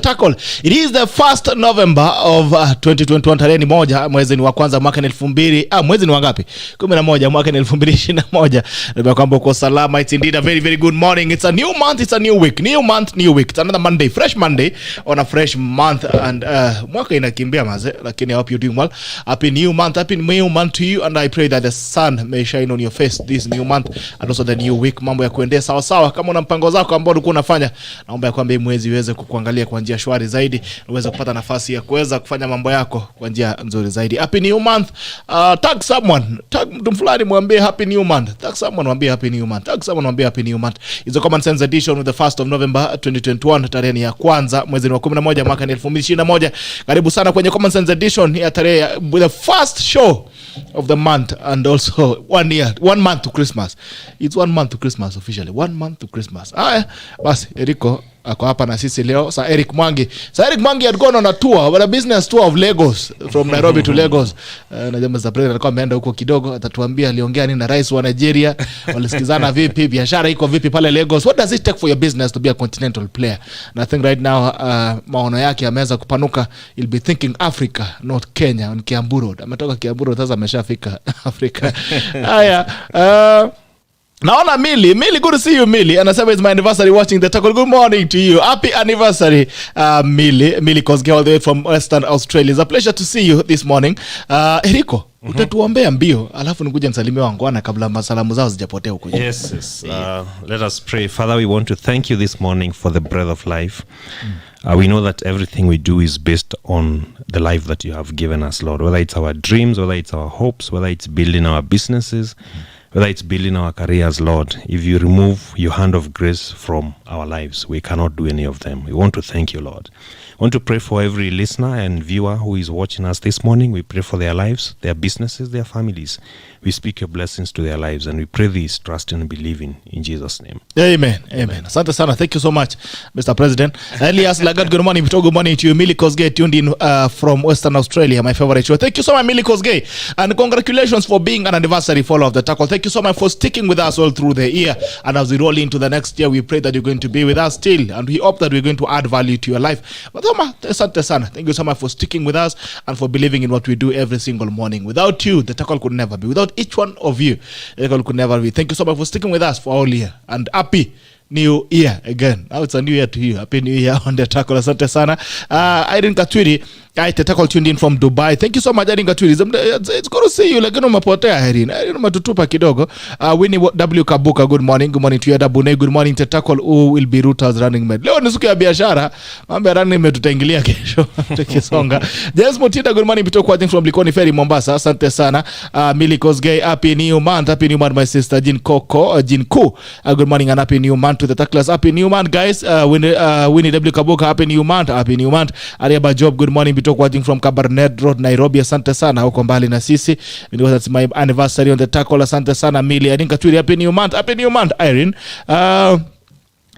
Tackle. It is the 1st November of 2021, tarehe ni moja, mwezi ni wa kwanza mwaka 2000. Mwezi ni wangapi? 11 mwaka 2021. Ndio kwamba uko salama. It's indeed a very very good morning. It's a new month, it's a new week. New month, new week. It's another Monday, fresh Monday on a fresh month, and mwaka inakimbia maze, lakini I hope you're doing well. Happy new month, happy new month to you, and I pray that the sun may shine on your face this new month and also the new week. Mambo ya kuendea sawa sawa. Kama una mpango zako ambao ulikuwa unafanya, naomba kwamba mwezi uweze kukuangalia kwa njia shwari zaidi, uweze kupata nafasi ya kuweza kufanya mambo yako kwa njia nzuri zaidi. Happy new month. Tag someone, tag mtu fulani mwambie happy new month. Tag someone mwambie happy new month. Tag someone mwambie happy new month. It's a common sense edition with the 1st of November 2021, tarehe ya kwanza mwezi wa 11 mwaka 2021. Karibu sana kwenye common sense edition ya tarehe with the first show of the month, and also 1 month to Christmas. It's 1 month to Christmas officially. 1 month to Christmas. Basi Eriko ako hapa na sisi leo. ERICK MWANGI had gone on a tour, but a business tour of Lagos, from Nairobi to Lagos. Na jamaa za president alikuwa ameenda huko kidogo, atatuambia aliongea nini na rais wa Nigeria, walisikizana vipi, biashara iko vipi pale Lagos. What does it take for your business to be a continental player? And I think right now maono yake yameweza kupanuka. He'll be thinking Africa, not Kenya, on Kiambu Road. Ametoka Kiambu Road, sasa ameshafika Africa. Naona Millie, good to see you, Millie. Anasema it's my anniversary watching the Tackle. Good morning to you. Happy anniversary, Millie Kosgei, all the way from Western Australia. It's a pleasure to see you this morning. Eriko, utatuombea mbio, alafu nikuja nisalimie wangwana kabla masalamu zao zijapotea huko. Yes. Let us pray. Father, we want to thank you this morning for the breath of life. We know that everything we do is based on the life that you have given us, Lord. Whether it's our dreams, whether it's our hopes, whether it's building our businesses, whether it's building our careers, Lord, if you remove your hand of grace from our lives, we cannot do any of them. We want to thank you, Lord. I want to pray for every listener and viewer who is watching us this morning. We pray for their lives, their businesses, their families. We speak your blessings to their lives, and we pray this, trusting and believing in Jesus' name. Amen. Asante sana. Thank you so much, Mr. President. Elias Lagat, good morning. Good morning to you. Millie Kosgei tuned in from Western Australia, my favorite show. Thank you so much, Millie Kosgei. And congratulations for being an anniversary follower of the Tackle. Thank you so much for sticking with us all through the year. And as we roll into the next year, we pray that you're going to be with us still. And we hope that we're going to add value to your life. But asante sana. Thank you so much for sticking with us and for believing in what we do every single morning. Without you, the Tackle could never be. Without each one of you, the Tackle could never be. Thank you so much for sticking with us for all year. And happy new year again. Now it's a new year to you. Happy new year on the Tackle. Asante sana. Irene Katwiri, the Tackle tuned in from Dubai. Thank you so much, Irene Katwiri. It's good to see you. Lakini umepotea Irene. Irene umetutupa kidogo. Winnie W Kabuka, good morning. Good morning to you, Dabune. Good morning to Tackle, who will be Rutas running mate. Leo ni siku ya biashara. Mambo ya running mate tutaingilia kesho. Tukisonga. James Mutinda, good morning. Bitoko watching from Likoni Ferry, Mombasa. Asante sana. Millie Kosgei, happy new month. Happy new month, my sister Jin Ku. Good morning and happy new month to the Tacklers. Happy new month, guys. Winnie W Kabuka, happy new month. Happy new month. Ariaba Job, good morning. Bitoko watching from Kabarnet Road, Nairobi. Asante sana, huko mbali na sisi. Because that's my anniversary on the Tackle. Asante sana, Millie. I think happy new month. Happy new month, Irene.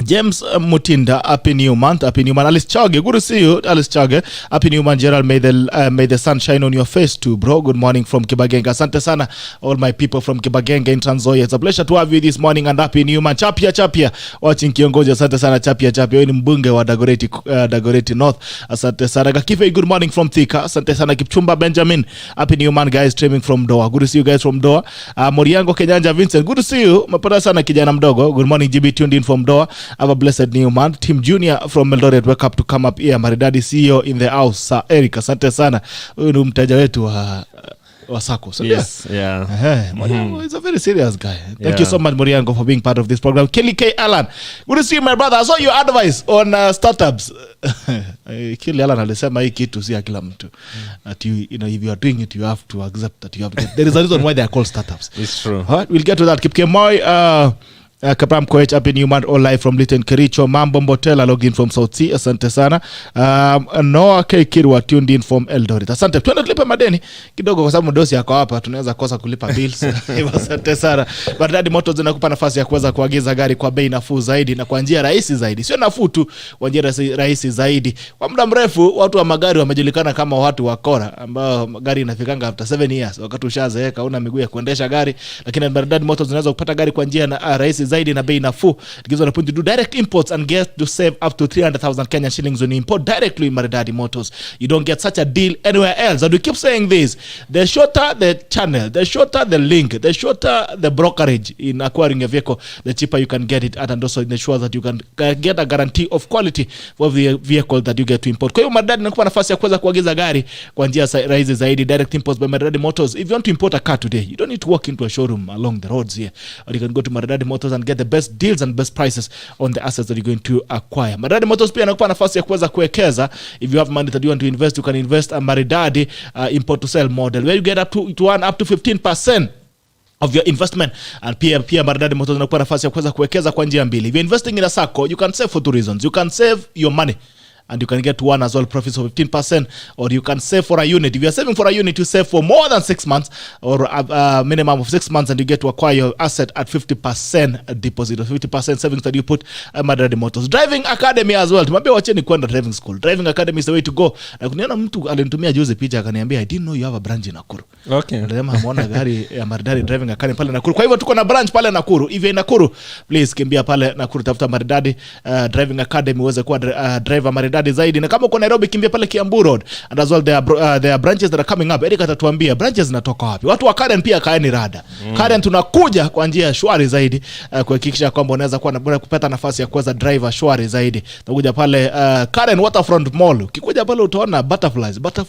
James Mutinda, happy new month. Happy new month. Alice Chage, good to see you, Alice Chage. Happy new month, Gerald. May the sun shine on your face too, bro. Good morning from Kibagenga. Asante sana, all my people from Kibagenga in Trans Nzoia. It's a pleasure to have you this morning, and happy new month. Chapia watching Kiongozi. Asante sana Chapia. Wewe ni mbunge wa Dagoretti North. Asante sana Gakife. Good morning from Thika. Asante sana Kipchumba Benjamin. Happy new month, guys, streaming from Doha. Good to see you guys from Doha. Moriango Kenyanja Vincent, good to see you. Mapenda sana kijana mdogo. Good morning GB, tuned in from Doha. Have a blessed new month. Team Junior from Eldoret, wake up to come up here. Maridadi CEO in the house, ERICK. Asante sana. Huyu ni mteja wetu wa Sako. So yes, yeah. Moriango is a very serious guy. Thank you so much, Moriango, for being part of this program. Kelly K. Allen, good to see you, my brother. I saw your advice on startups. Kelly Allen alisema hii kitu si ya kila mtu. That you know, if you are doing it, you have to accept that you have. There is a reason why they are called startups. It's true. We'll get to that. Kip Kemoy, Kapram Koech, happy new month, all live from Little Kericho. Mambo Mbotela logged in from South Sea. Asante sana. Noah K. Kirwa tuned in from Eldoret. Asante. Tuende tulipe madeni kidogo kwa sababu dosi yako hapa tunaweza kosa kulipa bills. Asante sana. Maridadi Motors zinakupa nafasi ya kuweza kuagiza gari kwa bei nafuu zaidi na kwa njia rahisi zaidi. Sio nafuu tu, kwa njia rahisi zaidi. Kwa muda mrefu watu wa magari wamejulikana kama watu wakora ambao gari inafikanga after 7 years. Wakati ushazeeka una miguu ya kuendesha gari, lakini Maridadi Motors zinaweza kupata gari kwa njia rahisi zaidi na bei nafuu. It gives you an opportunity to do direct imports and get to save up to 300,000 Kenyan shillings when you import directly in Maridadi Motors. You don't get such a deal anywhere else. And we keep saying this, the shorter the channel, the shorter the link, the shorter the brokerage in acquiring a vehicle, the cheaper you can get it at, and also ensure that you can get a guarantee of quality for the vehicle that you get to import. Kwa hiyo Maridadi inakupa nafasi ya kuweza kuagiza gari kwa njia rahisi zaidi, direct imports by Maridadi Motors. If you want to import a car today, you don't need to walk into a showroom along the roads here, or you can go to Maridadi Motors and get the best deals and best prices on the assets that you're going to acquire. Maridadi Motors pia inakupa nafasi ya kuweza kuwekeza. If you have money that you want to invest, you can invest a Maridadi import to sell model where you get up to 15% of your investment. And pia Maridadi Motors inakupa nafasi ya kuweza kuwekeza kwa njia mbili. If you're investing in a sacco, you can save for two reasons. You can save your money and you can get one as well, profits of 15%, or you can save for a unit. If you are saving for a unit, you save for more than 6 months or a minimum of 6 months, and you get to acquire your asset at 50% deposit or 50% savings that you put at Maridadi Motors. Driving Academy as well. Tumwambia wacheni kwenda driving school. Driving Academy is the way to go. Na kuniona mtu alinitumia juzi picha akaniambia, I didn't know you have a branch in Nakuru. Okay. Ndio ameona gari ya Maridadi Driving Academy pale Nakuru. Kwa hivyo tuko na branch pale Nakuru. If you're in Nakuru, please kimbia pale Nakuru, tafuta Maridadi Driving Academy uweze kuwa driver Maridadi zaidi. Na kama uko Nairobi, kimbia pale Kiambu Road. And as well there are branches that are coming up. Eric atatuambia branches zinatoka wapi. Watu wa Karen pia kaeni rada. Karen tunakuja kwa njia shwari zaidi kuhakikisha kwamba unaweza kuwa na kupata nafasi ya kuweza driver shwari zaidi. Tunakuja pale Karen Waterfront Mall. Ukikuja pale utaona butterflies. Make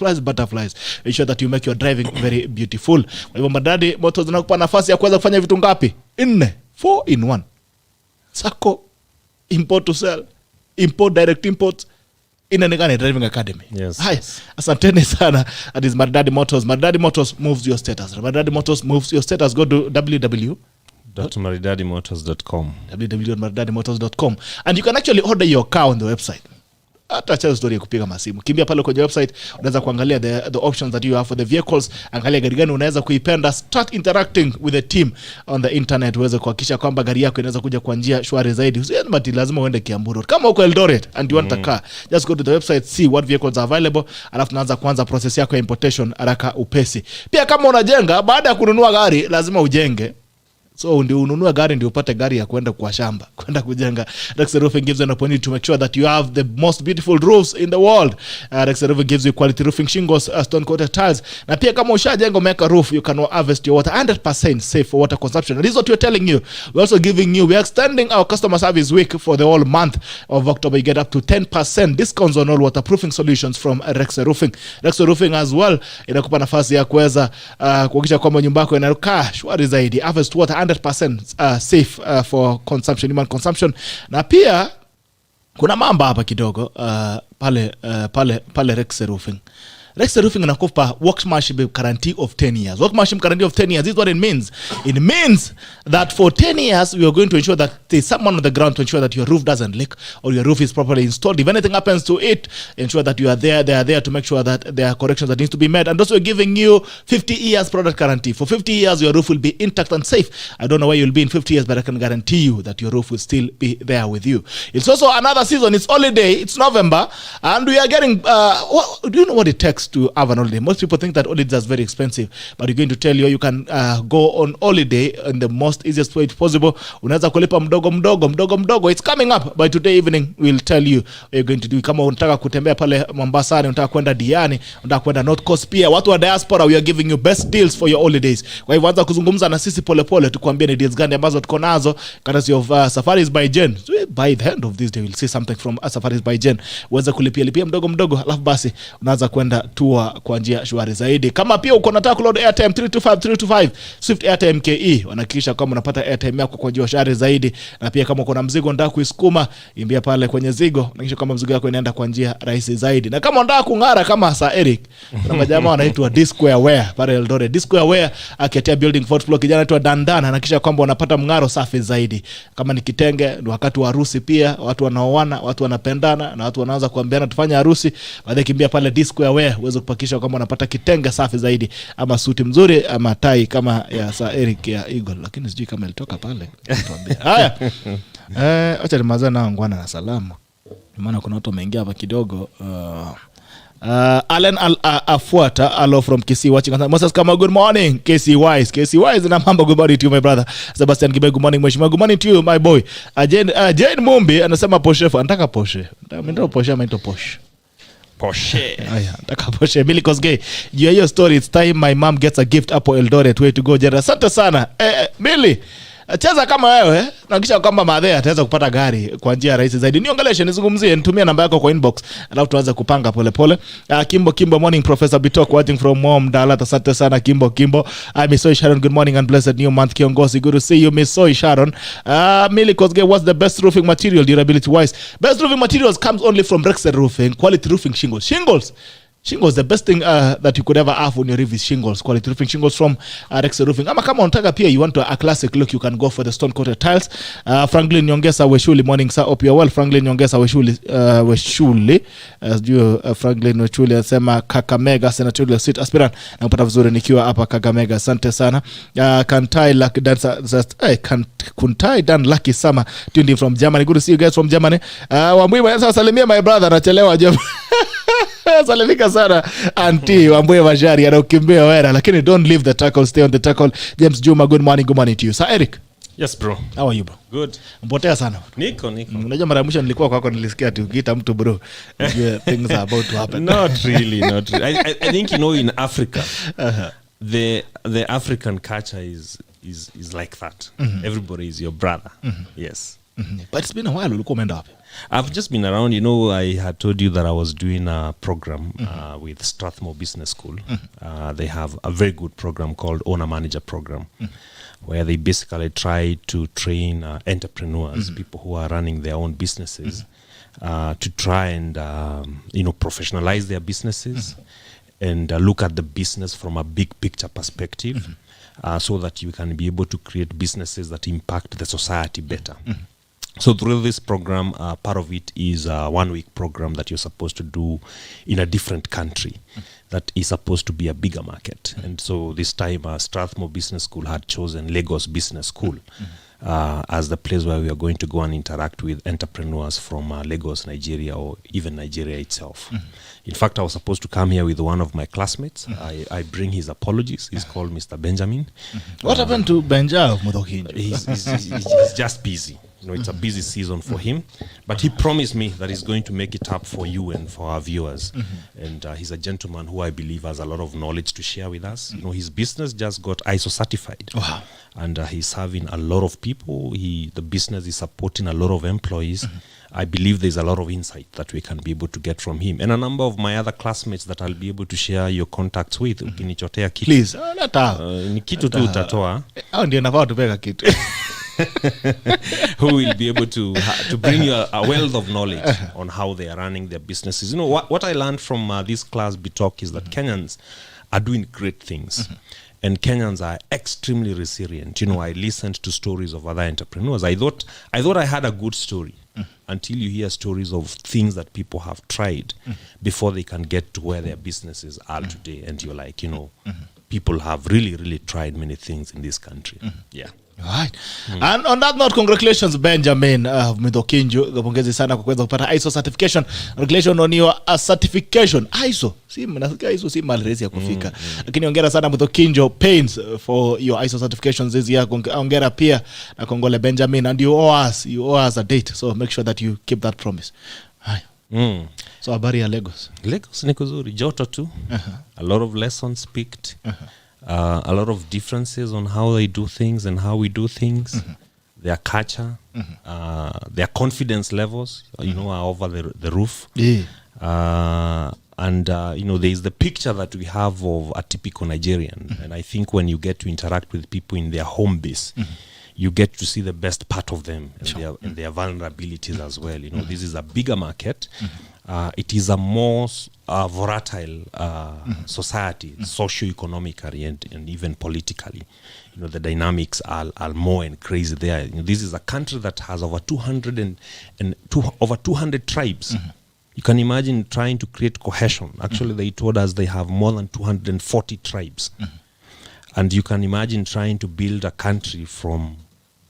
sure that you make your driving very beautiful. Kwa hivyo Maridadi Motors zinakupa nafasi ya kuweza kufanya vitu ngapi? 4 in 1. Sako, import to sell, import, direct import, inaonekana Driving Academy. Yes. Hai, asanteni sana. That is Maridadi Motors. Maridadi Motors moves your status. Maridadi Motors moves your status. Go to www.maridadimotors.com. www.maridadimotors.com, and you can actually order your car on the website. Hata cha story ya kupiga masimu. Kimbia pale kwenye website, unaweza kuangalia the options that you have for the vehicles. Angalia gari gani unaweza kuipenda. Start interacting with the team on the internet uweze kuhakikisha kwamba gari yako inaweza kuja kwa njia shwari zaidi. Usiende lazima uende Kiambu Road. Kama uko Eldoret and you want a car, just go to the website, see what vehicles are available, alafu naanza kuanza process yako ya importation haraka upesi. Pia kama unajenga, baada ya kununua gari lazima ujenge. So ndio ununua gari ndio upate gari ya kwenda kwa shamba, kwenda kujenga. Rexel Roofing gives you an opportunity to make sure that you have the most beautiful roofs in the world. Rexel Roofing gives you quality roofing shingles, stone coated tiles. Na pia kama ushajenga umeweka roof, you can harvest your water 100% safe for water consumption. And this is what we're telling you. We're also giving you, we're extending our customer service week for the whole month of October. You get up to 10% discounts on all waterproofing solutions from Rexel Roofing. Rexel Roofing as well inakupa nafasi ya kuweza kuhakikisha kwamba nyumba yako inakaa shwari zaidi. Harvest water 100% safe for consumption, human consumption. Na pia kuna mambo hapa kidogo pale Rexel Roofing. Rexel Roofing inakupa workmanship guarantee of 10 years. Workmanship guarantee of 10 years, this is what it means. It means that for 10 years, we are going to ensure that there's someone on the ground to ensure that your roof doesn't leak or your roof is properly installed. If anything happens to it, ensure that you are there. They are there to make sure that there are corrections that needs to be made. And also we're giving you 50 years product guarantee. For 50 years, your roof will be intact and safe. I don't know where you'll be in 50 years, but I can guarantee you that your roof will still be there with you. It's also another season. It's holiday. It's November. And we are getting, do you know what it takes to have an holiday? Most people think that holidays are very expensive, but we're going to tell you can go on holiday in the most easiest way possible. Unaweza kulipa mdogo. It's coming up by today evening. We'll tell you what you're going to do. Kama unataka kutembea pale Mombasa, unataka kwenda Diani, unataka kwenda North Coast, pia watu wa diaspora, we are giving you best deals for your holidays. Kwa hivyo anza kuzungumza na sisi polepole tukwambie ni deals gani ambazo tuko nazo. Courtesy of Safaris by Jen. So by the end of this day we'll see something from Safaris by Jen. Uweze kulipia mdogo, alafu basi unaanza kwenda tour kwa njia shwari zaidi. Kama pia uko nataka kuload airtime 325 Swift Airtime KE, wanahakikisha kama unapata airtime yako kwa njia shwari zaidi. Na pia kama uko na mzigo unataka kuisukuma, imbia pale kwenye zigo, hakikisha kama mzigo wako inaenda kwa njia rahisi zaidi. Na kama unataka kung'ara kama Sir Eric, kuna majamaa wanaitwa Disquare Wear pale Eldoret. Disquare Wear akiatia building 4th floor, kijana anaitwa Dandana, anahakikisha kwamba unapata mng'aro safi zaidi. Kama ni kitenge, ni wakati wa harusi pia, watu wanaoana, watu wanapendana na watu wanaanza kuambiana tufanye harusi, baadaye kimbia pale Disquare Wear uweze kupakisha kama unapata kitenge safi zaidi, ama suti mzuri, ama tai kama ya Sir Eric ya Eagle, lakini sijui kama ilitoka pale. Haya, acha nimalize na ngwana na salama, maana kuna watu wameingia hapa kidogo. Allen Afuata, alo from Kisii watching. Moses Kama, good morning. Casey Wise na mambo, good morning to you my brother. Sebastian Gibe, good morning mheshimiwa, good morning to you my boy. Jane Mumbi anasema Porsche, anataka Porsche. Mimi Porsche ama Porsche. Aya, nataka Porsche. Billy Kosgei, juu hiyo story, it's time my mom gets a gift hapo Eldoret, way to go Jera. Asante sana. Billy, cheza kama wewe, nakisha kwamba madhe ataweza kupata gari kwa njia rahisi zaidi. Niongeleshe, nizungumzie, nitumie namba yako kwa inbox, alafu tuanze kupanga pole pole. Kimbo morning Professor Bitok watching from Mom Dalat. Asante sana Kimbo. Miss Soy Sharon, good morning and blessed new month Kiongozi. Good to see you Miss Soy Sharon. Millie Kosge, what's the best roofing material durability wise? Best roofing materials comes only from Rexel Roofing, quality roofing shingles, the best thing that you could ever have on your roof is shingles, quality roofing shingles from Rexel Roofing. Ama kama unataka pia you want a classic look, you can go for the stone coated tiles. Franklin Nyongesa Weshuli, morning sir, hope you are well. Franklin Nyongesa Weshuli Franklin Weshuli anasema Kakamega senatorial seat aspirant, na kupata vizuri nikiwa hapa Kakamega. Asante sana. Kuntai Dan Lucky Summer tuned in from Germany. Good to see you guys from Germany. Wambui sasa salimia my brother, anachelewa job. Salimika sana anti Wambui Majari, anakimbia wera, lakini don't leave the tackle, stay on the tackle. James Juma, good morning to you. Sir Eric. Yes bro. How are you bro? Good. Mpotea sana. Niko. Unajua mara mwisho nilikuwa kwako nilisikia tu ukiita mtu bro. Things are about to happen. Not really. I think in Africa the African culture is like that. Everybody is your brother. Yes. But it's been a while. Ulikuwa umeenda wapi? I've just been around. I had told you that I was doing a program with Strathmore Business School. They have a very good program called Owner Manager Program, where they basically try to train entrepreneurs, people who are running their own businesses, to try and professionalize their businesses and look at the business from a big picture perspective, so that you can be able to create businesses that impact the society better. So through this program, part of it is a 1 week program that you're supposed to do in a different country that is supposed to be a bigger market. And so this time Strathmore Business School had chosen Lagos Business School as the place where we are going to go and interact with entrepreneurs from Lagos, Nigeria, or even Nigeria itself. In fact, I was supposed to come here with one of my classmates. I bring his apologies. He's called Mr. Benjamin. What happened to Benja of Mudokinjo? He's just busy. It's a busy season for him, but he promised me that he's going to make it up for you and for our viewers. And he's a gentleman who I believe has a lot of knowledge to share with us. His business just got ISO certified. Wow. And he's serving a lot of people. The business is supporting a lot of employees. I believe there's a lot of insight that we can be able to get from him, and a number of my other classmates that I'll be able to share your contacts with. Ukinichotea kitu. Please. Ni kitu tu utatoa. Ndio nafaa tupeka kitu. Who will be able to bring you a wealth of knowledge on how they are running their businesses. What I learned from this class Bitok is that Kenyans are doing great things. And Kenyans are extremely resilient. I listened to stories of other entrepreneurs. I thought I had a good story until you hear stories of things that people have tried before they can get to where their businesses are today. And you're like, people have really, really tried many things in this country. Yeah. Right. And on that note, congratulations Benjamin Mudokinjo. Pongezi sana kwa kuweza kupata ISO certification. Congratulations on your certification. ISO. Nasikia ISO si malrezi ya kufika. Lakini hongera sana Mudokinjo Pains for your ISO certifications this year. Hongera pia na kongole Benjamin, and you owe us a date. So make sure that you keep that promise. Hai. So habari ya Lagos. Lagos ni kuzuri, joto tu. A lot of lessons picked. A lot of differences on how they do things and how we do things. Their culture, their confidence levels, are over the roof. Yeah. And there is the picture that we have of a typical Nigerian. And I think when you get to interact with people in their home base, you get to see the best part of them and their vulnerabilities as well. This is a bigger market. It is a more volatile society, socio-economically and even politically. The dynamics are more and crazy there. This is a country that has over 200 tribes. You can imagine trying to create cohesion. Actually, they told us they have more than 240 tribes. And you can imagine trying to build a country from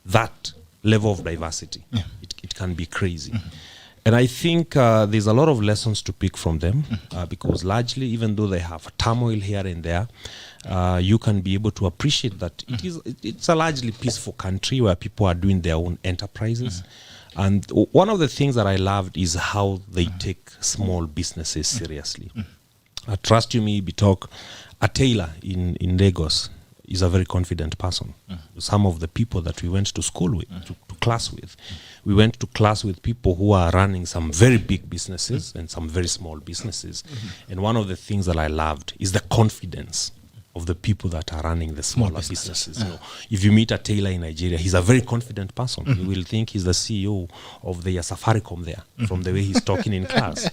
that level of diversity. It can be crazy. And I think there's a lot of lessons to pick from them because largely, even though they have turmoil here and there, you can be able to appreciate that it's a largely peaceful country where people are doing their own enterprises. And one of the things that I loved is how they take small businesses seriously. Trust you me, Bitok, a tailor in Lagos is a very confident person. Some of the people that we went to school with, to class with, we went to class with people who are running some very big businesses and some very small businesses. And one of the things that I loved is the confidence of the people that are running the smaller businesses. You know, if you meet a tailor in Nigeria, he's a very confident person. You will think he's the CEO of the Safaricom there, from the way he's talking in class.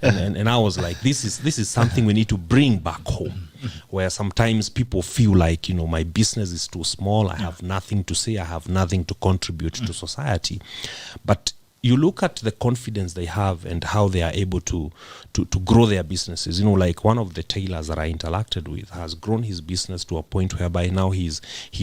And I was like, this is something we need to bring back home, where sometimes people feel like, you know, my business is too small, I have nothing to say, I have nothing to contribute to society. But you look at the confidence they have and how they are able to grow their businesses. You know, like one of the tailors that I interacted with has grown his business to a point whereby now he's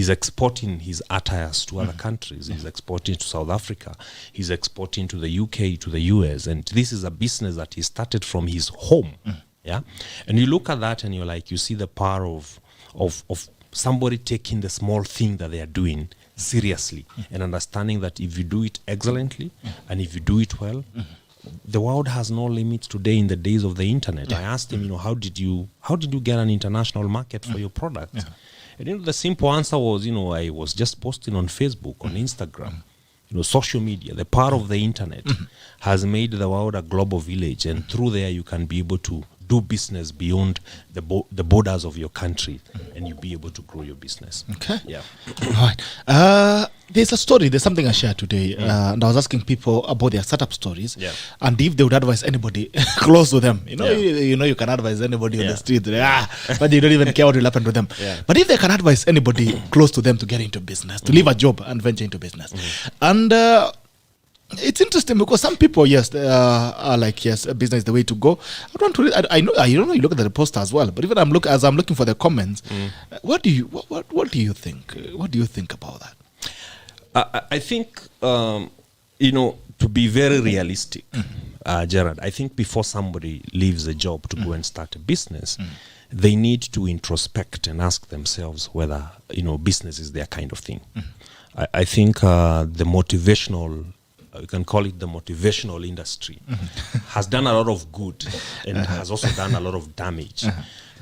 exporting his attires to other countries. He's exporting to South Africa. He's exporting to the UK, to the US. And this is a business that he started from his home. Yeah. And you look at that and you're like, you see the power of somebody taking the small thing that they are doing seriously and understanding that if you do it excellently and if you do it well, the world has no limits today in the days of the internet. I asked him, you know, how did you get an international market for your product? And you know, the simple answer was, you know, I was just posting on Facebook, on Instagram. You know, social media, the power of the internet has made the world a global village, and through there you can be able to do business beyond the borders of your country, and you'll be able to grow your business. Okay. Yeah. All right. There's something I shared today, and I was asking people about their startup stories, and if they would advise anybody close to them. You know, you can advise anybody on the street, but you don't even care what will happen to them. But if they can advise anybody close to them to get into business, to leave a job and venture into business, and it's interesting because some people, are like, yes, business is the way to go. I don't know. You look at the poster as well. But even as I'm looking for the comments, what do you think? What do you think about that? I think you know, to be very realistic, Gerard, I think before somebody leaves a job to go and start a business, they need to introspect and ask themselves whether, you know, business is their kind of thing. I think the motivational, you can call it the motivational industry, has done a lot of good and has also done a lot of damage,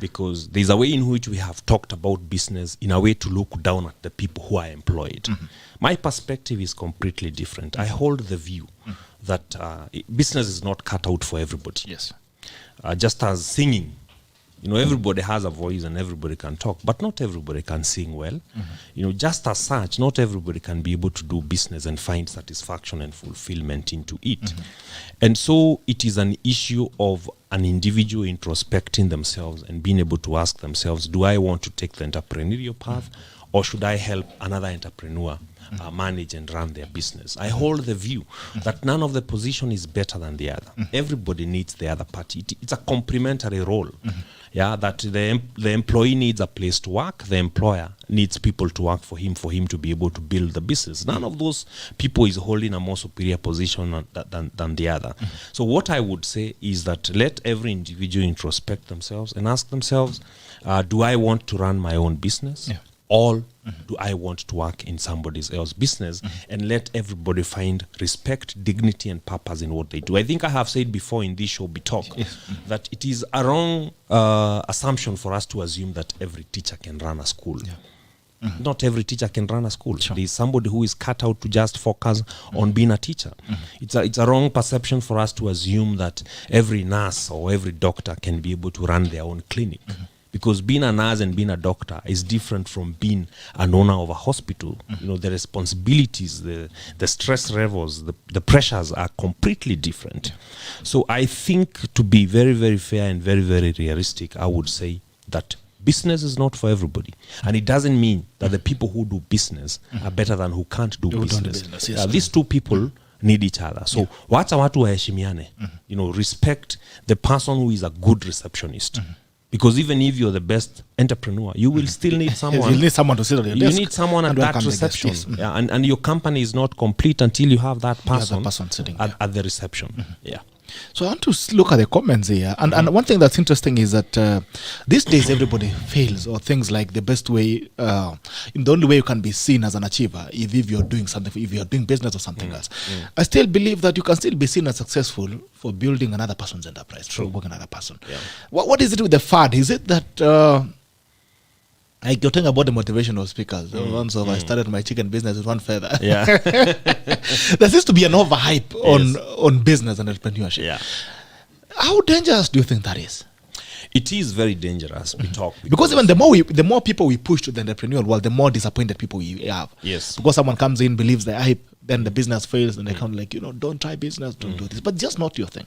because there's a way in which we have talked about business in a way to look down at the people who are employed. My perspective is completely different. I hold the view that business is not cut out for everybody. Yes. Just as singing, you know, everybody has a voice and everybody can talk, but not everybody can sing well. You know, just as such, not everybody can be able to do business and find satisfaction and fulfillment into it. And so it is an issue of an individual introspecting themselves and being able to ask themselves, do I want to take the entrepreneurial path, or should I help another entrepreneur manage and run their business? I hold the view that none of the position is better than the other. Everybody needs the other party. It's a complementary role. That the employee needs a place to work, the employer needs people to work for him to be able to build the business. None of those people is holding a more superior position than the other. So what I would say is that let every individual introspect themselves and ask themselves, do I want to run my own business? Or do I want to work in somebody else's business? And let everybody find respect, dignity, and purpose in what they do. I think I have said before in this show, that it is a wrong assumption for us to assume that every teacher can run a school. Not every teacher can run a school. There is somebody who is cut out to just focus on being a teacher. It's a wrong perception for us to assume that every nurse or every doctor can be able to run their own clinic. Because being a nurse and being a doctor is different from being an owner of a hospital. You know, the responsibilities, the stress levels, the pressures are completely different. So I think, to be very, very fair and very, very realistic, I would say that business is not for everybody. And it doesn't mean that the people who do business are better than who can't do business. These two people need each other. So wacha watu waheshimiane. You know, respect the person who is a good receptionist. Because even if you're the best entrepreneur, you will still need someone. You need someone to sit on your desk. You need someone at that reception. Yeah, and your company is not complete until you have that person, sitting at the reception. Yeah. So I want to look at the comments here. And one thing that's interesting is that these days everybody fails or things like the best way, the only way you can be seen as an achiever if you're doing something, if you're doing business or something else. I still believe that you can still be seen as successful for building another person's enterprise, for working another person. Yeah. What is it with the fad? Is it that... like you're talking about the motivational speakers. Once I started my chicken business with one feather. Yeah. There seems to be an overhype on business and entrepreneurship. Yeah. How dangerous do you think that is? It is very dangerous. We talk because even the more people we push to the entrepreneurial world, the more disappointed people we have. Yes. Because someone comes in, believes the hype, then the business fails, and they come like, don't try business, don't do this. But just not your thing.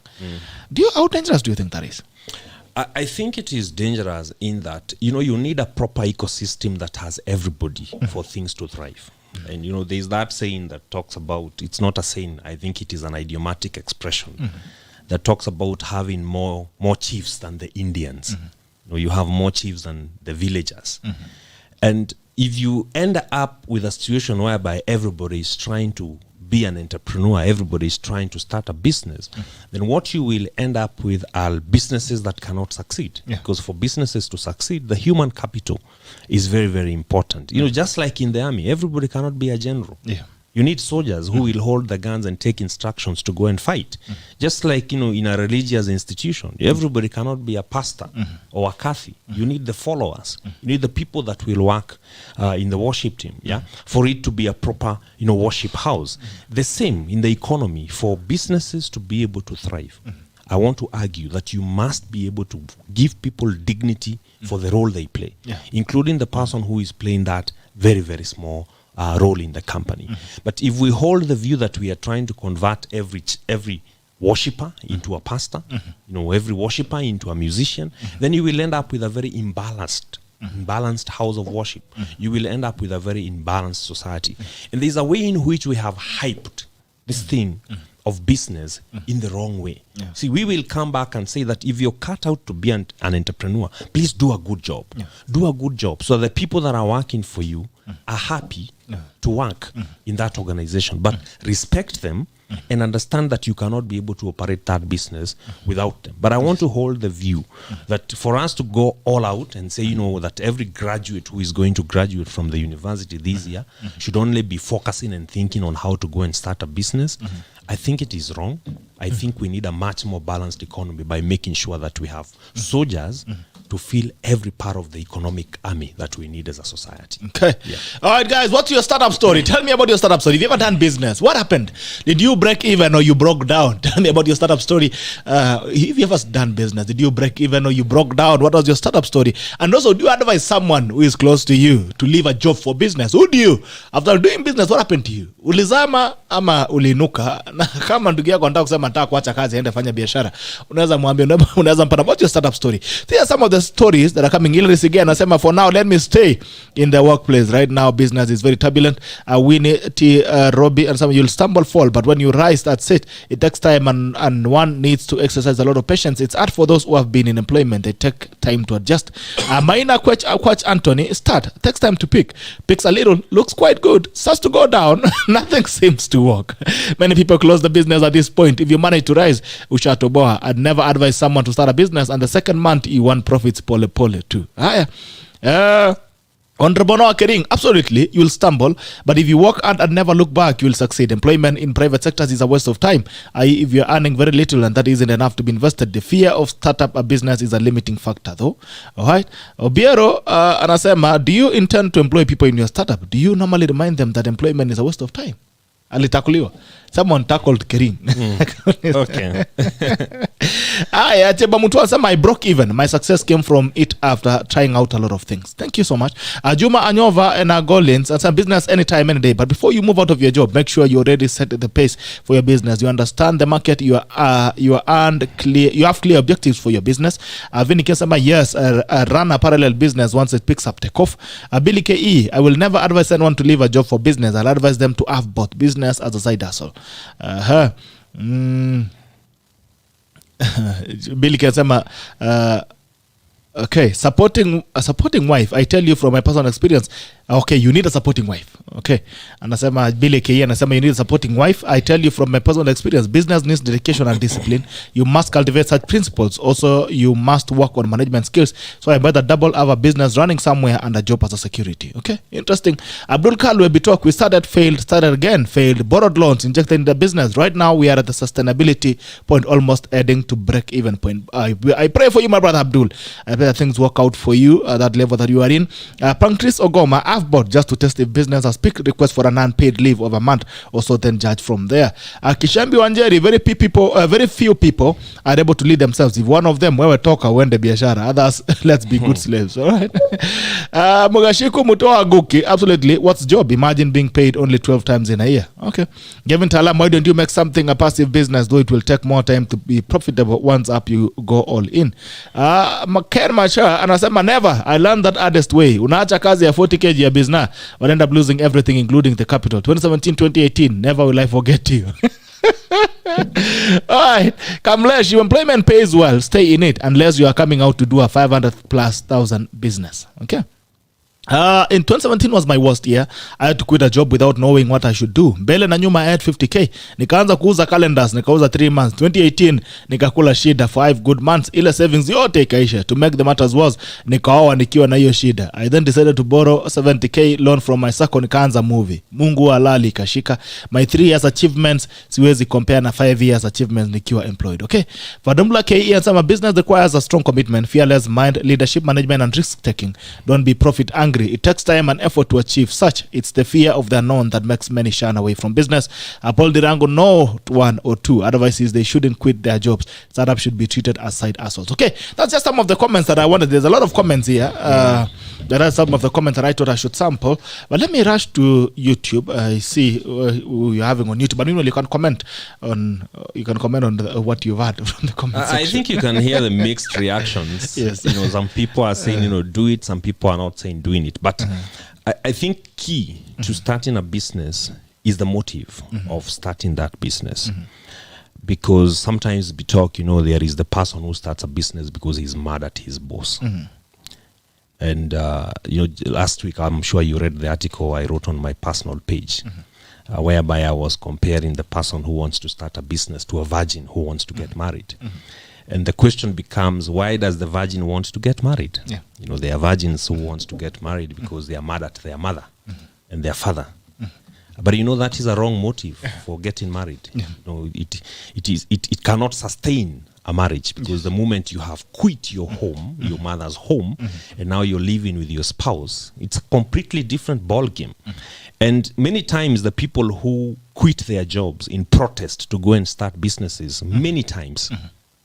How dangerous do you think that is? I think it is dangerous in that, you need a proper ecosystem that has everybody for things to thrive. And, there's that saying that talks about, it's not a saying, I think it is an idiomatic expression that talks about having more chiefs than the Indians. You have more chiefs than the villagers. And if you end up with a situation whereby everybody is trying to be an entrepreneur, everybody is trying to start a business, then what you will end up with are businesses that cannot succeed. Because for businesses to succeed, the human capital is very, very important. Just like in the army, everybody cannot be a general. You need soldiers who will hold the guns and take instructions to go and fight. Just like, in a religious institution, everybody cannot be a pastor or a Kathy. You need the followers. You need the people that will work in the worship team, for it to be a proper, worship house. The same in the economy, for businesses to be able to thrive. I want to argue that you must be able to give people dignity for the role they play, including the person who is playing that very, very small role in the company. But if we hold the view that we are trying to convert every worshipper into a pastor, every worshipper into a musician, then you will end up with a very imbalanced house of worship. You will end up with a very imbalanced society. And there's a way in which we have hyped this thing of business in the wrong way. See, we will come back and say that if you're cut out to be an entrepreneur, please do a good job. Do a good job so the people that are working for you are happy to work in that organization. But respect them and understand that you cannot be able to operate that business without them. But I want to hold the view that for us to go all out and say, that every graduate who is going to graduate from the university this year should only be focusing and thinking on how to go and start a business, I think it is wrong. I think we need a much more balanced economy by making sure that we have soldiers to fill every part of the economic army that we need as a society. Okay. All right, guys, what's your startup story? Tell me about your startup story. Have you ever done business? What happened? Did you break even or you broke down? Tell me about your startup story. Have you ever done business? Did you break even or you broke down? What was your startup story? And also, do you advise someone who is close to you to leave a job for business? Who do you? After doing business, what happened to you? Ulizama ama ulinuka? Na kama ndugu yako anataka kusema nataka kuacha kazi aende fanya biashara, unaweza mwambia, unaweza mpata about your startup story. These are some of the stories that are coming. Ilris again, anasema for now let me stay in the workplace. Right now business is very turbulent. Winnie T. Robbie and some, you'll stumble, fall, but when you rise, that's it. It takes time and one needs to exercise a lot of patience. It's hard for those who have been in employment. They take time to adjust. Maina Quach Anthony, start. Takes time to picks a little, looks quite good, starts to go down. Nothing seems to work. Many people close the business at this point. If you manage to rise, Ushatoboa, I'd never advise someone to start a business and the second month you want profits pole too. Honorable Noah Kering, absolutely, you'll stumble, but if you work hard and never look back, you'll succeed. Employment in private sectors is a waste of time. If you're earning very little and that isn't enough to be invested, the fear of startup a business is a limiting factor though. All right. Obiero anasema, do you intend to employ people in your startup? Do you normally remind them that employment is a waste of time? Alitakuliwa. Someone tackled Kering. Okay. Cheba Mutu anasema, I broke even. My success came from it after trying out a lot of things. Thank you so much. Juma Anyova and Golins and some business anytime, any day. But before you move out of your job, make sure you already set the pace for your business. You understand the market. You have clear objectives for your business. Vinny Kesama, yes, run a parallel business once it picks up, take off. Billy KE, I will never advise anyone to leave a job for business. I'll advise them to have both business as a side hustle. Billy Kesama, Okay, supporting a supporting wife. I tell you from my personal experience. Okay, you need a supporting wife. Okay, anasema Billy K anasema you need a supporting wife. I tell you from my personal experience, business needs dedication and discipline. You must cultivate such principles. Also, you must work on management skills. So I better double have a business running somewhere and a job as a security. Okay, interesting. Abdul Kalwe Bitok, we started, failed, started again, failed, borrowed loans, injected in the business. Right now, we are at the sustainability point, almost heading to break-even point. I pray for you, my brother Abdul. I pray that things work out for you at that level that you are in. Pancris Ogoma, I've bought just to test if business has picked request for an unpaid leave of a month or so, then judge from there. Kishambi Wanjeri, very few people are able to lead themselves. If one of them, wewe toka uende biashara, others let's be good slaves. All right. Mugashiku Mutoa Guki, absolutely. What's job? Imagine being paid only 12 times in a year. Okay. Given Talam, why don't you make something a passive business, though it will take more time to be profitable? Once up, you go all in. Ken Macha anasema never. I learned that hardest way. Unaacha kazi ya 40 kg ya business, but end up losing everything, including the capital. 2017-2018, never will I forget you. All right, Kamlesh, your employment pays well, stay in it unless you are coming out to do a 500,000+ business. Okay. In 2017 was my worst year. I had to quit a job without knowing what I should do. Mbele na nyuma I had 50k. Nikaanza kuuza calendars, nikauza 3 months. 2018 nikakula shida 5 good months. Ile savings yote ikaisha. To make the matters worse, nikaoa nikiwa na hiyo shida. I then decided to borrow 70k loan from my sacco, nikaanza movie. Mungu halali ikashika. My 3 years achievements siwezi compare na 5 years achievements nikiwa employed. Okay. Fadumbla KE and some business requires a strong commitment, fearless mind, leadership, management and risk taking. Don't be profit angry. It takes time and effort to achieve such. It's the fear of the unknown that makes many shun away from business. Paul Dirango, no 1 or 2. Advice is they shouldn't quit their jobs. Startups should be treated as side hustles. Okay, that's just some of the comments that I wanted. There's a lot of comments here. There are some of the comments that I thought I should sample. But let me rush to YouTube. I see who you're having on YouTube. But meanwhile, you can comment on what you've had from the comment section. I think you can hear the mixed reactions. Yes. You know, some people are saying, do it. Some people are not saying doing it. But I think key to starting a business is the motive of starting that business. Because sometimes we talk, there is the person who starts a business because he's mad at his boss. And, last week, I'm sure you read the article I wrote on my personal page, whereby I was comparing the person who wants to start a business to a virgin who wants to get married. And the question becomes, why does the virgin want to get married? Yeah. There are virgins who want to get married because they are mad at their mother and their father. But that is a wrong motive for getting married. Yeah. It cannot sustain a marriage, because the moment you have quit your home, your mother's home, and now you're living with your spouse, it's a completely different ball game. And many times the people who quit their jobs in protest to go and start businesses, many times,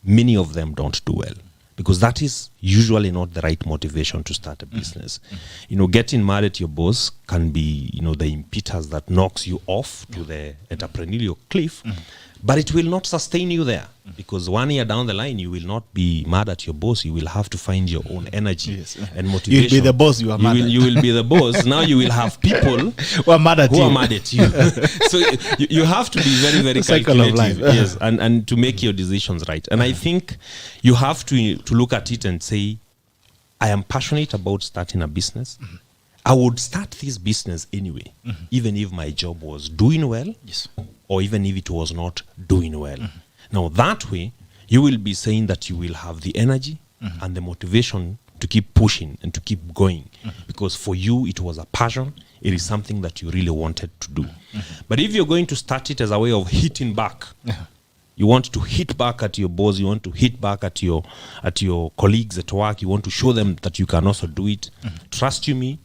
many of them don't do well, because that is usually not the right motivation to start a business. Getting mad at your boss can be, the impetus that knocks you off to the entrepreneurial cliff, but it will not sustain you there, because 1 year down the line, you will not be mad at your boss. You will have to find your own energy and motivation. You'll be the boss. You will be the boss. Now you will have people who are mad at you. So you have to be very, very calculative. Yes, and to make your decisions right. And I think you have to look at it and say, I am passionate about starting a business. I would start this business anyway, even if my job was doing well, or even if it was not doing well. Now, that way, you will be saying that you will have the energy and the motivation to keep pushing and to keep going, because for you, it was a passion. It is something that you really wanted to do. But if you're going to start it as a way of hitting back, you want to hit back at your boss, you want to hit back at your colleagues at work, you want to show them that you can also do it, trust you me,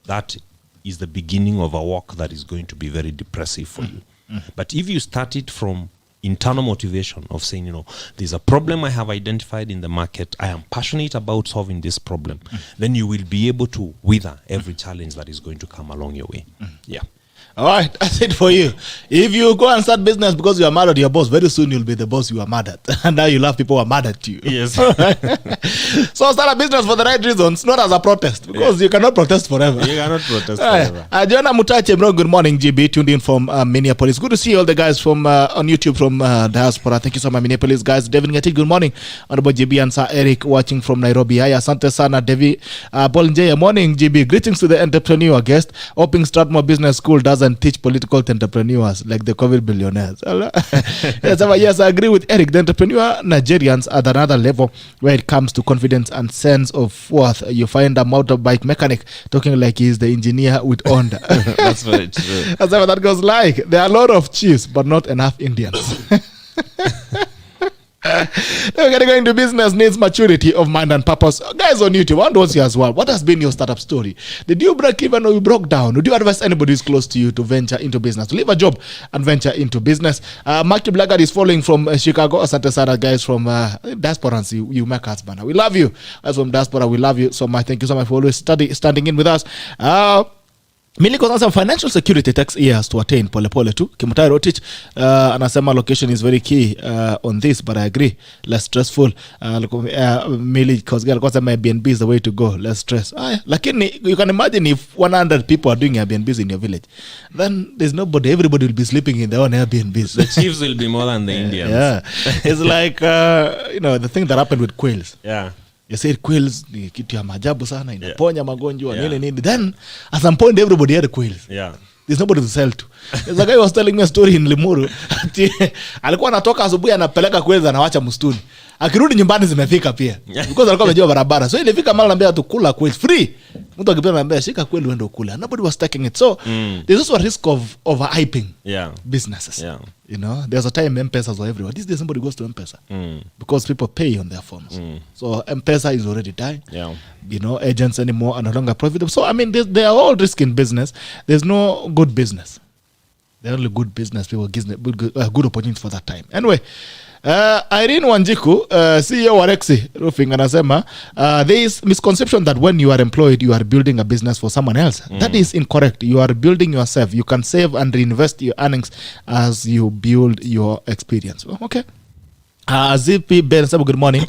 that is the beginning of a walk that is going to be very depressive for you. But if you start it from internal motivation of saying, there's a problem I have identified in the market, I am passionate about solving this problem, then you will be able to weather every challenge that is going to come along your way. Yeah. All right, that's it for you. If you go and start business because you are mad at your boss, very soon you'll be the boss you are mad at. And now you love people who are mad at you. Yes. So start a business for the right reasons, not as a protest, because you cannot protest forever. You cannot protest forever. Joanna Mutache, bro, good morning, GB. Tuned in from Minneapolis. Good to see all the guys from on YouTube from diaspora. Thank you so much, Minneapolis guys. Devin Ngati, good morning. Honorable GB and Sir Eric watching from Nairobi. Hi, asante sana, Devi. Paul Njaya, morning, GB. Greetings to the entrepreneur guest. Hoping Strathmore Business School doesn't teach political entrepreneurs like the COVID billionaires. Yes, I agree with Eric. The entrepreneur Nigerians are at another level where it comes to confidence and sense of worth. You find a motorbike mechanic talking like he's the engineer with Honda. That's very true. That's how that goes like. There are a lot of chiefs, but not enough Indians. Getting into business needs maturity of mind and purpose. Guys on YouTube, I want to ask you as well, what has been your startup story? Did you break even or you broke down? Would you advise anybody who's close to you to venture into business, to leave a job and venture into business? Marky Blackguard is following from Chicago. Asante sana guys from diaspora. You make us banner. We love you. As from diaspora, we love you so much. Thank you so much for always standing in with us. Miliko sasa, financial security takes years to attain. Pole pole tu. Kimutai Rotich anasema location is very key on this, but I agree, less stressful. Mili Kosgel alikuwa sema Airbnb is the way to go, less stress. Lakini you can imagine if 100 people are doing Airbnbs in your village, then there's nobody, everybody will be sleeping in their own Airbnbs. The chiefs will be more than the Indians. Yeah, it's like the thing that happened with quails. Yeah. You said quails ni kitu ya maajabu sana, inaponya magonjwa nini. Then at some point everybody had quails. Yeah. There's nobody to sell to. There's a guy who was telling me a story in Limuru. Alikuwa anatoka asubuhi anapeleka quails anawacha msituni. Akirudi nyumbani zimefika pia. Because alikuwa amejua barabara. So ilifika mara anambia tu kula quails free. Mtu akipenda anambia shika quail uende ukule. Nobody was taking it. So there's also a risk of overhyping businesses. Yeah. There's a time M-Pesas are everywhere. This day somebody goes to M-Pesa because people pay on their phones. So M-Pesa is already dying. Yeah. Agents anymore are no longer profitable. So I mean, they are all risk in business. There's no good business. They're only good business people give good opportunities for that time. Anyway, Irene Wanjiku, CEO wa ERICK Roofing, anasema there is misconception that when you are employed you are building a business for someone else. That is incorrect. You are building yourself. You can save and reinvest your earnings as you build your experience. Okay. Zipi Ben sabu, good morning.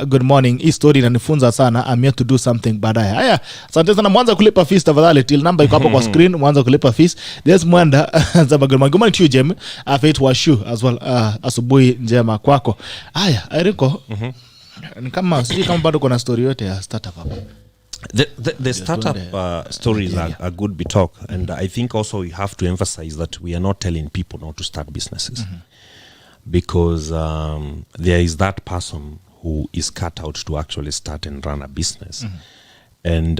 Good morning. Hii story inanifunza sana. I'm here to do something baadaye. Haya, asante sana. Mwanza kulipa fees tafadhali. Till number iko hapo kwa screen. Mwanza kulipa fees. There's Mwanda. Sabu, good morning. Good morning to you, Jem. Faith Washu as well. Asubuhi njema kwako. Haya, Eriko. Ni kama sijui kama bado kuna story yote ya startup hapo. The startup stories are good talk, and I think also we have to emphasize that we are not telling people not to start businesses. Because there is that person who is cut out to actually start and run a business. And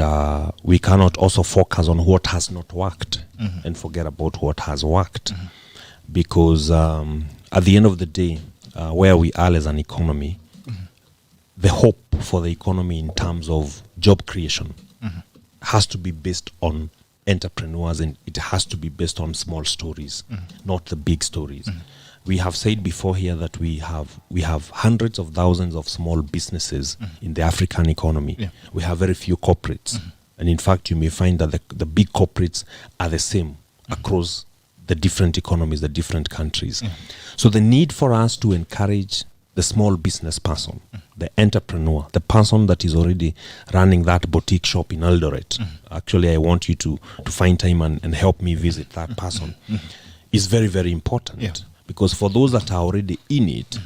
we cannot also focus on what has not worked and forget about what has worked. Because at the end of the day, where we are as an economy, the hope for the economy in terms of job creation has to be based on entrepreneurs, and it has to be based on small stories, not the big stories. We have said before here that we have hundreds of thousands of small businesses in the African economy. Yeah. We have very few corporates. And in fact, you may find that the big corporates are the same across the different economies, the different countries. So the need for us to encourage the small business person, the entrepreneur, the person that is already running that boutique shop in Eldoret. Actually, I want you to find time and help me visit that person. Is very, very important. Yeah. Because for those that are already in it,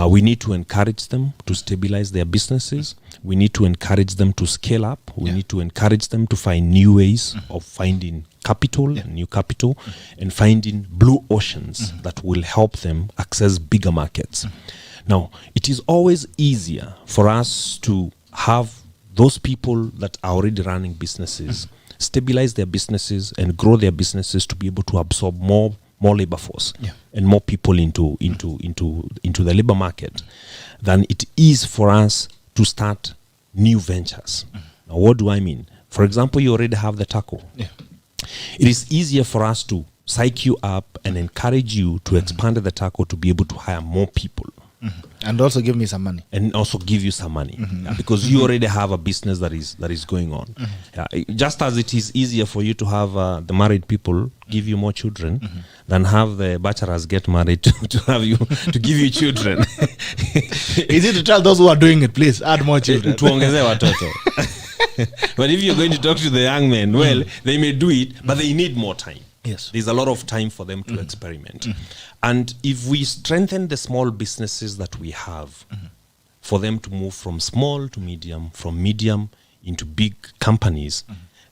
we need to encourage them to stabilize their businesses. We need to encourage them to scale up. We need to encourage them to find new ways of finding capital, new capital, and finding blue oceans that will help them access bigger markets. Now, it is always easier for us to have those people that are already running businesses stabilize their businesses and grow their businesses to be able to absorb more labor force and more people into the labor market than it is for us to start new ventures. Now, what do I mean? For example, you already have the taco. It is easier for us to psych you up and encourage you to expand the taco to be able to hire more people. And also give me some money. And also give you some money. Because you already have a business that is going on. Just as it is easier for you to have the married people give you more children than have the bachelors get married to have you to give you children. Is it to tell those who are doing it, please add more children? Tuongeze watoto. But if you're going to talk to the young men, well, they may do it, but they need more time. Yes. There's a lot of time for them to experiment. And if we strengthen the small businesses that we have, for them to move from small to medium, from medium into big companies,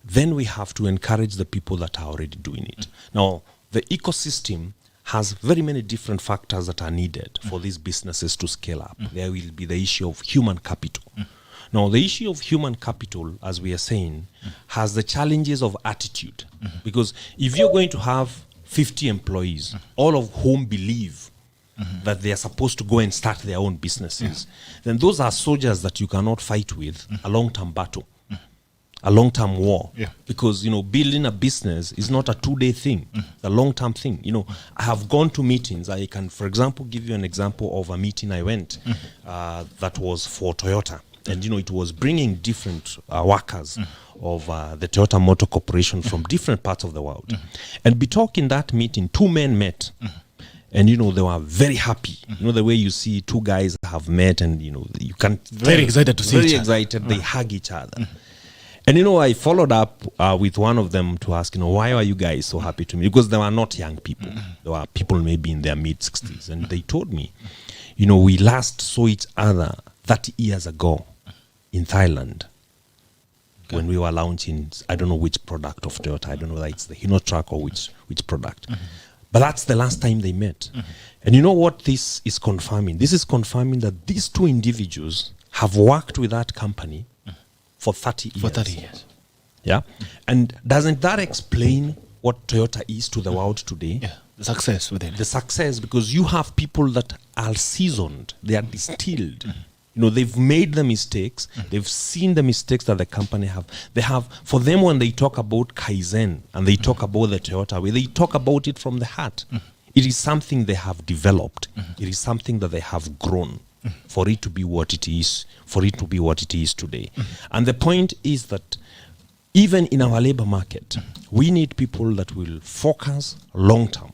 then we have to encourage the people that are already doing it. Now, the ecosystem has very many different factors that are needed for these businesses to scale up. There will be the issue of human capital. Now, the issue of human capital, as we are saying, has the challenges of attitude. Because if you're going to have 50 employees, all of whom believe that they are supposed to go and start their own businesses, then those are soldiers that you cannot fight with a long-term battle, a long-term war. Because, building a business is not a 2-day thing, a long-term thing. I have gone to meetings. I can, for example, give you an example of a meeting I went that was for Toyota. And, it was bringing different workers of the Toyota Motor Corporation from different parts of the world. And between in that meeting, 2 men met. And, they were very happy. The way you see 2 guys have met and, you can Very excited to see each other. Very excited. They hug each other. And, I followed up with one of them to ask, why are you guys so happy to me? Because they were not young people. They were people maybe in their mid-60s. And they told me, we last saw each other 30 years ago in Thailand when we were launching, I don't know which product of Toyota. I don't know whether it's the Hino truck or which product. But that's the last time they met. And you know what this is confirming? This is confirming that these 2 individuals have worked with that company for 30 years. For 30 years. Yeah. And doesn't that explain what Toyota is to the world today? Yeah. The success within it. The success, because you have people that are seasoned. They are distilled. They've made the mistakes. They've seen the mistakes that the company have. They have, for them, when they talk about Kaizen and they talk about the Toyota way, they talk about it from the heart. It is something they have developed. It is something that they have grown for it to be what it is, today. And the point is that even in our labor market, we need people that will focus long-term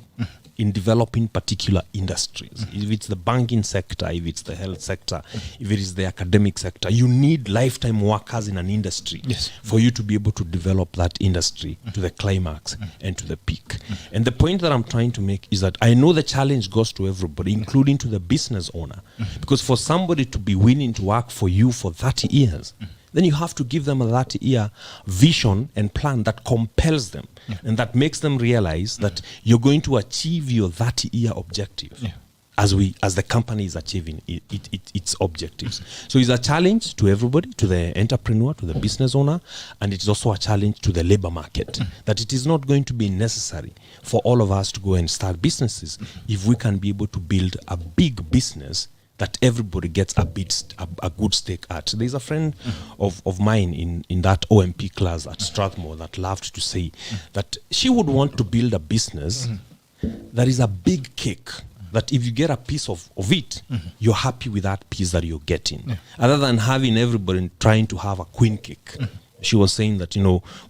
in developing particular industries. If it's the banking sector, if it's the health sector, if it is the academic sector, you need lifetime workers in an industry for you to be able to develop that industry to the climax and to the peak. And the point that I'm trying to make is that I know the challenge goes to everybody, including to the business owner. Because for somebody to be willing to work for you for 30 years, then you have to give them a 30-year vision and plan that compels them and that makes them realize that you're going to achieve your 30-year objective as the company is achieving its objectives. So it's a challenge to everybody, to the entrepreneur, to the business owner, and it's also a challenge to the labor market, that it is not going to be necessary for all of us to go and start businesses if we can be able to build a big business that everybody gets a good stake at. There's a friend of mine in that OMP class at Strathmore that loved to say that she would want to build a business that is a big cake, that if you get a piece of it, you're happy with that piece that you're getting, other than having everybody trying to have a queen cake. She was saying that,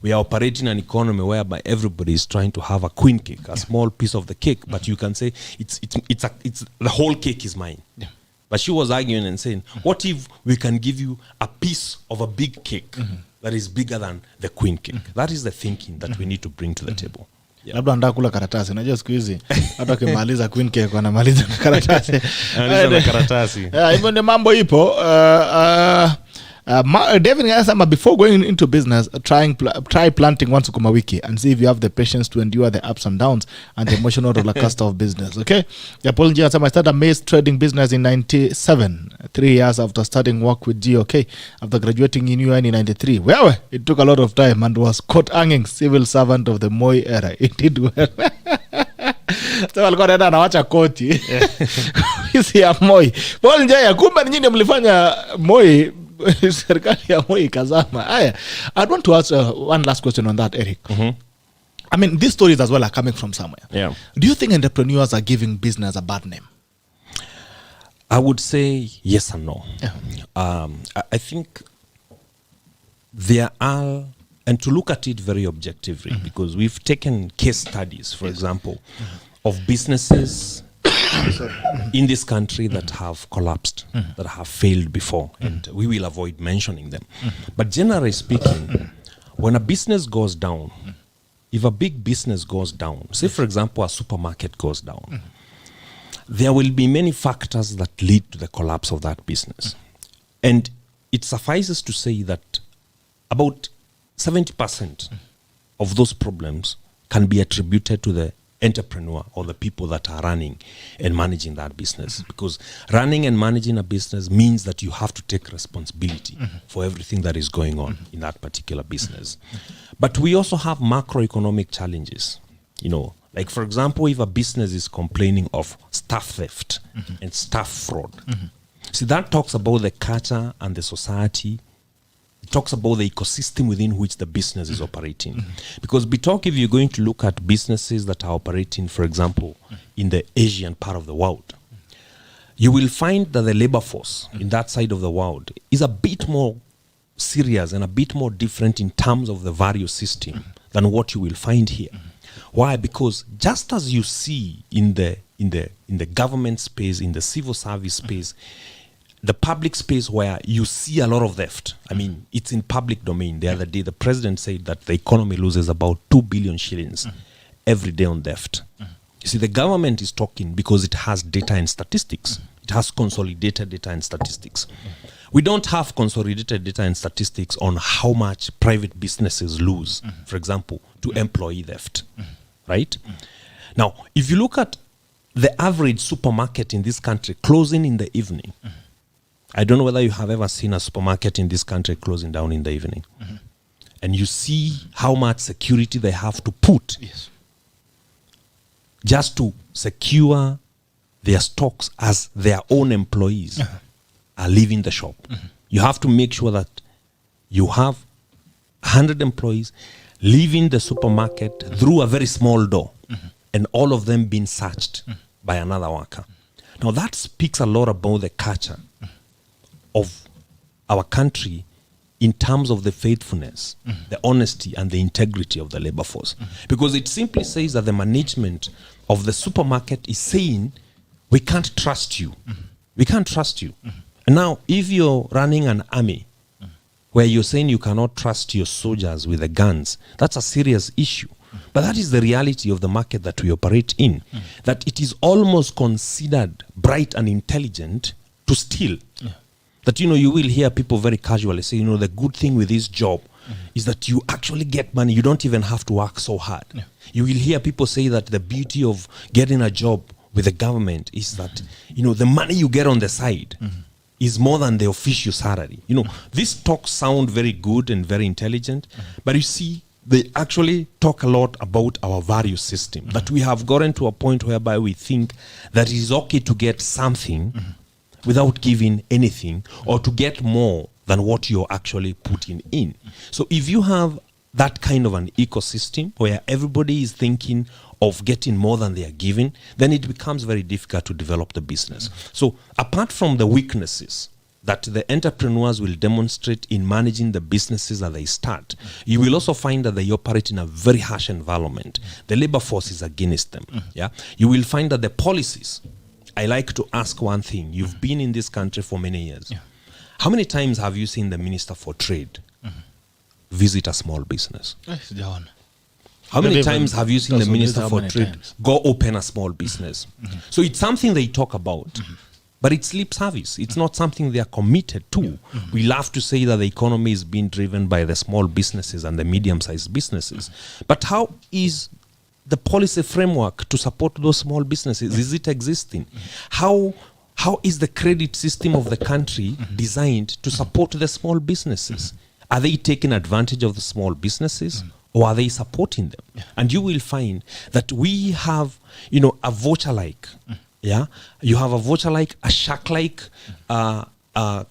we are operating an economy whereby everybody is trying to have a queen cake, a small piece of the cake, but you can say it's the whole cake is mine. But she was arguing and saying, what if we can give you a piece of a big cake that is bigger than the queen cake? That is the thinking that we need to bring to the table. Labda anataka kula karatasi. Unajua siku hizi hata ukimaliza queen cake wanamaliza na karatasi. Anamaliza na karatasi. Hivyo ndio mambo ipo. David Ngasama, before going into business, try planting one sukuma wiki and see if you have the patience to endure the ups and downs and the emotional roller coaster of business. Okay? Paul Ngasama, I started a maize trading business in 97, 3 years after starting work with GOK. After graduating in UN in 93, well, it took a lot of time and was caught hanging civil servant of the Moi era. It did well. So alikuwa anaenda anawacha koti. Hizi ya Moi. Paul Njaya, kumbe nyinyi mlifanya Moi serikali ya Moi kazama. I'd want to ask one last question on that, Eric. I mean, these stories as well are coming from somewhere. Yeah. Do you think entrepreneurs are giving business a bad name? I would say yes and no. Yeah. I think there are, and to look at it very objectively, because we've taken case studies, for example, of businesses in this country that have collapsed, that have failed before, and we will avoid mentioning them. But generally speaking, when a business goes down, if a big business goes down, say for example a supermarket goes down, there will be many factors that lead to the collapse of that business. And it suffices to say that about 70% of those problems can be attributed to the entrepreneur or the people that are running and managing that business. Because running and managing a business means that you have to take responsibility for everything that is going on in that particular business. But we also have macroeconomic challenges. You know, like for example, if a business is complaining of staff theft and staff fraud, see, that talks about the culture and the society. It talks about the ecosystem within which the business is operating. Because if you're going to look at businesses that are operating, for example, in the Asian part of the world, you will find that the labor force in that side of the world is a bit more serious and a bit more different in terms of the value system than what you will find here. Why? Because just as you see in the government space, in the civil service space, the public space where you see a lot of theft, I mean, it's in public domain. The other day, the president said that the economy loses about 2 billion shillings every day on theft. You see, the government is talking because it has data and statistics. It has consolidated data and statistics. We don't have consolidated data and statistics on how much private businesses lose, for example, to employee theft, right? Now, if you look at the average supermarket in this country closing in the evening, I don't know whether you have ever seen a supermarket in this country closing down in the evening. And you see how much security they have to put just to secure their stocks as their own employees are leaving the shop. You have to make sure that you have 100 employees leaving the supermarket through a very small door and all of them being searched by another worker. Now that speaks a lot about the culture of our country in terms of the faithfulness, the honesty and the integrity of the labor force. Because it simply says that the management of the supermarket is saying, we can't trust you. We can't trust you. And now, if you're running an army where you're saying you cannot trust your soldiers with the guns, that's a serious issue. But that is the reality of the market that we operate in, that it is almost considered bright and intelligent to steal. That, you know, you will hear people very casually say, you know, the good thing with this job is that you actually get money. You don't even have to work so hard. You will hear people say that the beauty of getting a job with the government is that, you know, the money you get on the side is more than the official salary. You know, these talks sound very good and very intelligent, but you see, they actually talk a lot about our value system, that we have gotten to a point whereby we think that it is okay to get something without giving anything, or to get more than what you're actually putting in. So if you have that kind of an ecosystem where everybody is thinking of getting more than they are giving, then it becomes very difficult to develop the business. So apart from the weaknesses that the entrepreneurs will demonstrate in managing the businesses that they start, you will also find that they operate in a very harsh environment. The labor force is against them. Yeah, you will find that the policies, I like to ask one thing. You've been in this country for many years. How many times have you seen the Minister for Trade visit a small business? How many times have you seen the Minister for Trade go open a small business? So it's something they talk about, but it's lip service. It's not something they are committed to. We love to say that the economy is being driven by the small businesses and the medium-sized businesses. But how is the policy framework to support those small businesses? Is it existing? How is the credit system of the country designed to support the small businesses? Are they taking advantage of the small businesses, or are they supporting them? And you will find that we have, you know, a voucher-like, you have a voucher-like, a shack-like,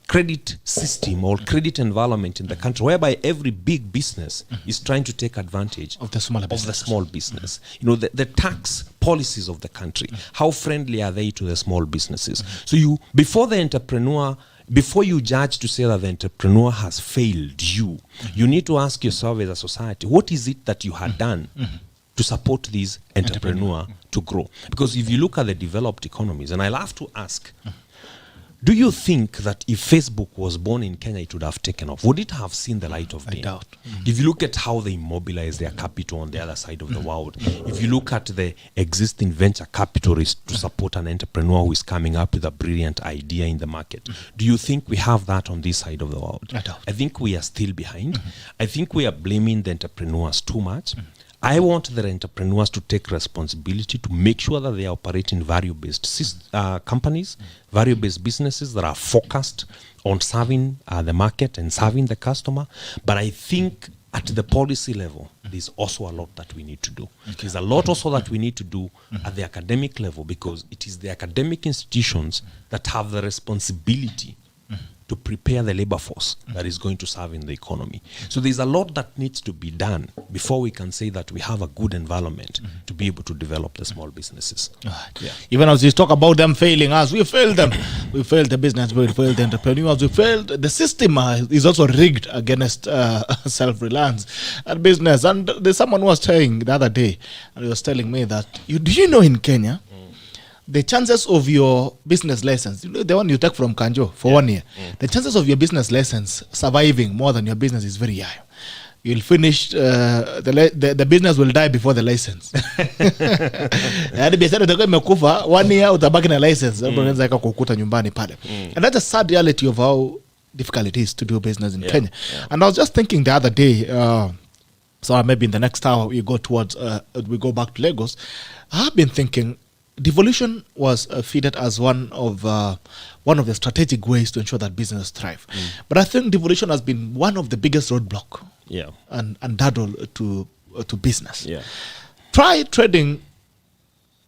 credit system or credit environment in the country whereby every big business is trying to take advantage Of the smaller business. small business. You know, the tax policies of the country, how friendly are they to the small businesses? So before you judge to say that the entrepreneur has failed you need to ask yourself as a society, what is it that you had done to support this entrepreneur to grow? Because if you look at the developed economies, and I'll have to ask, do you think that if Facebook was born in Kenya, it would have taken off? Would it have seen the light of day? I doubt. If you look at how they mobilize their capital on the other side of the world, if you look at the existing venture capitalists to support an entrepreneur who is coming up with a brilliant idea in the market, do you think we have that on this side of the world? I doubt. I think we are still behind. I think we are blaming the entrepreneurs too much. I want the entrepreneurs to take responsibility to make sure that they are operating value-based companies, value-based businesses that are focused on serving the market and serving the customer. But I think at the policy level, there's also a lot that we need to do. There's a lot also that we need to do at the academic level, because it is the academic institutions that have the responsibility to prepare the labor force that is going to serve in the economy. So there's a lot that needs to be done before we can say that we have a good environment to be able to develop the small businesses. Even as you talk about them failing us, we failed them. We failed the business, we failed the entrepreneurs, we failed the system is also rigged against self-reliance and business. And there's someone who was saying the other day, and he was telling me that, do you know in Kenya, the chances of your business license, the one you take from Kanjo for 1 year, the chances of your business license surviving more than your business is very high. You'll finish, the business will die before the license. Yaani biashara itakuwa imekufa 1 year, utabaki na license, unaweza kukuta nyumbani pale. And that's a sad reality of how difficult it is to do business in Kenya. And I was just thinking the other day, so maybe in the next hour we go back to Lagos. I've been thinking, devolution was featured as one of the strategic ways to ensure that business thrive. But I think devolution has been one of the biggest roadblock and hurdle to business. Try trading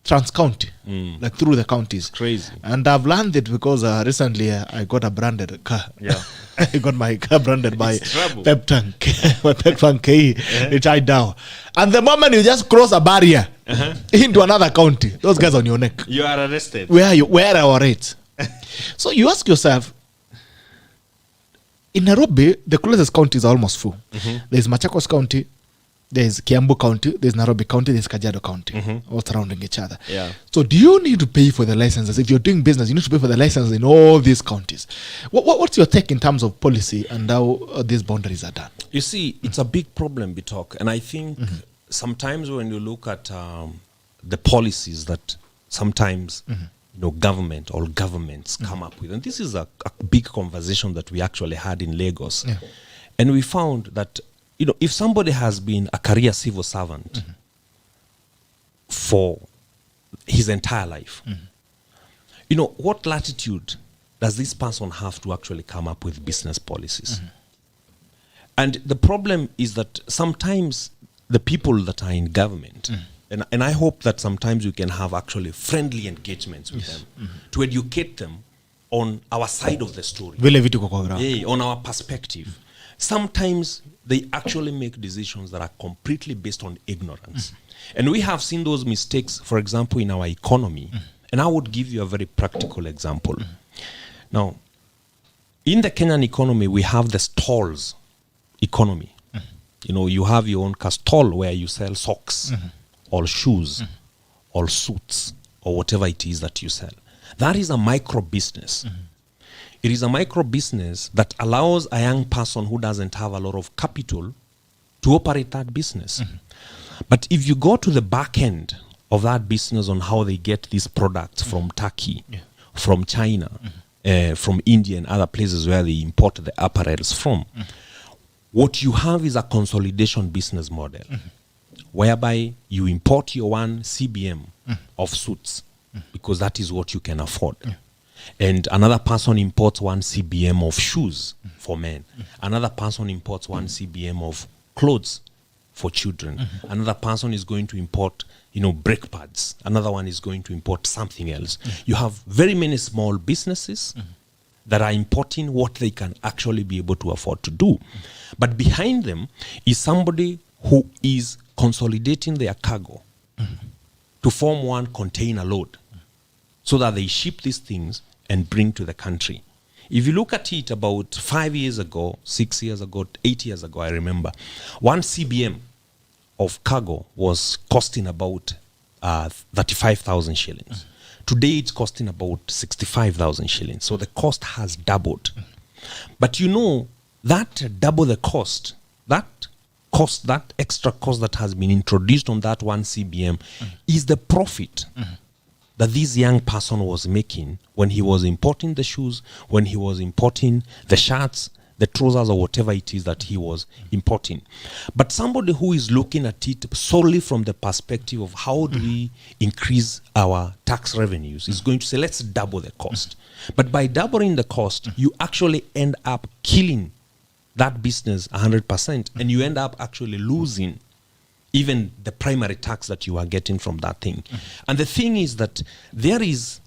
trans-county, like through the counties. Crazy. And I've learned it because recently I got a branded car. I got my car branded by Pep Tank, Pep Tank KE, which I down. And the moment you just cross a barrier into another county, those guys on your neck. You are arrested. Where are our rates? So you ask yourself, in Nairobi, the closest counties are almost full. There's Machakos County, there's Kiambu County, there's Nairobi County, there's Kajiado County, all surrounding each other. So do you need to pay for the licenses? If you're doing business, you need to pay for the licenses in all these counties. What's your take in terms of policy and how these boundaries are done? You see, it's a big problem, Bitok. And I think sometimes when you look at the policies that sometimes government or governments come up with, and this is a big conversation that we actually had in Lagos, and we found that if somebody has been a career civil servant for his entire life, what latitude does this person have to actually come up with business policies? And the problem is that sometimes the people that are in government, and I hope that sometimes we can have actually friendly engagements with them to educate them on our side of the story, on our perspective. Sometimes they actually make decisions that are completely based on ignorance. And we have seen those mistakes, for example, in our economy. And I would give you a very practical example. Now, in the Kenyan economy, we have the stalls economy. You have your own stall where you sell socks or shoes or suits or whatever it is that you sell. That is a micro business. It is a micro business that allows a young person who doesn't have a lot of capital to operate that business. But if you go to the back end of that business on how they get these products from Turkey, from China, from India and other places where they import the apparels from, what you have is a consolidation business model whereby you import your one CBM of suits because that is what you can afford. And another person imports one CBM of shoes for men. Another person imports one CBM of clothes for children. Another person is going to import, brake pads. Another one is going to import something else. You have very many small businesses that are importing what they can actually be able to afford to do. But behind them is somebody who is consolidating their cargo to form one container load so that they ship these things and bring to the country. If you look at it about 5 years ago, 6 years ago, 8 years ago, I remember, 1 CBM of cargo was costing about 35,000 shillings. Today it's costing about 65,000 shillings. So the cost has doubled. But you know, that double the cost, that extra cost that has been introduced on that 1 CBM is the profit that this young person was making when he was importing the shoes, when he was importing the shirts, the trousers, or whatever it is that he was importing. But somebody who is looking at it solely from the perspective of how do we increase our tax revenues is going to say, let's double the cost. But by doubling the cost, you actually end up killing that business 100%, and you end up actually losing even the primary tax that you are getting from that thing. And the thing is that there is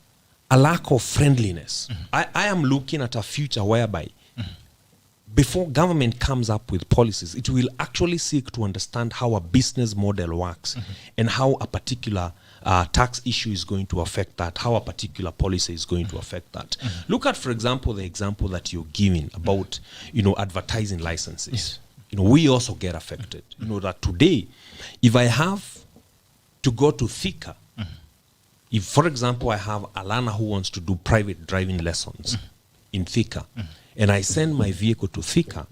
a lack of friendliness. I am looking at a future whereby before government comes up with policies, it will actually seek to understand how a business model works and how a particular tax issue is going to affect that, how a particular policy is going to affect that. Look at, for example, the example that you're giving about, advertising licenses. Yes. We also get affected. That today, if I have to go to Thika, if, for example, I have a learner who wants to do private driving lessons in Thika, and I send my vehicle to Thika,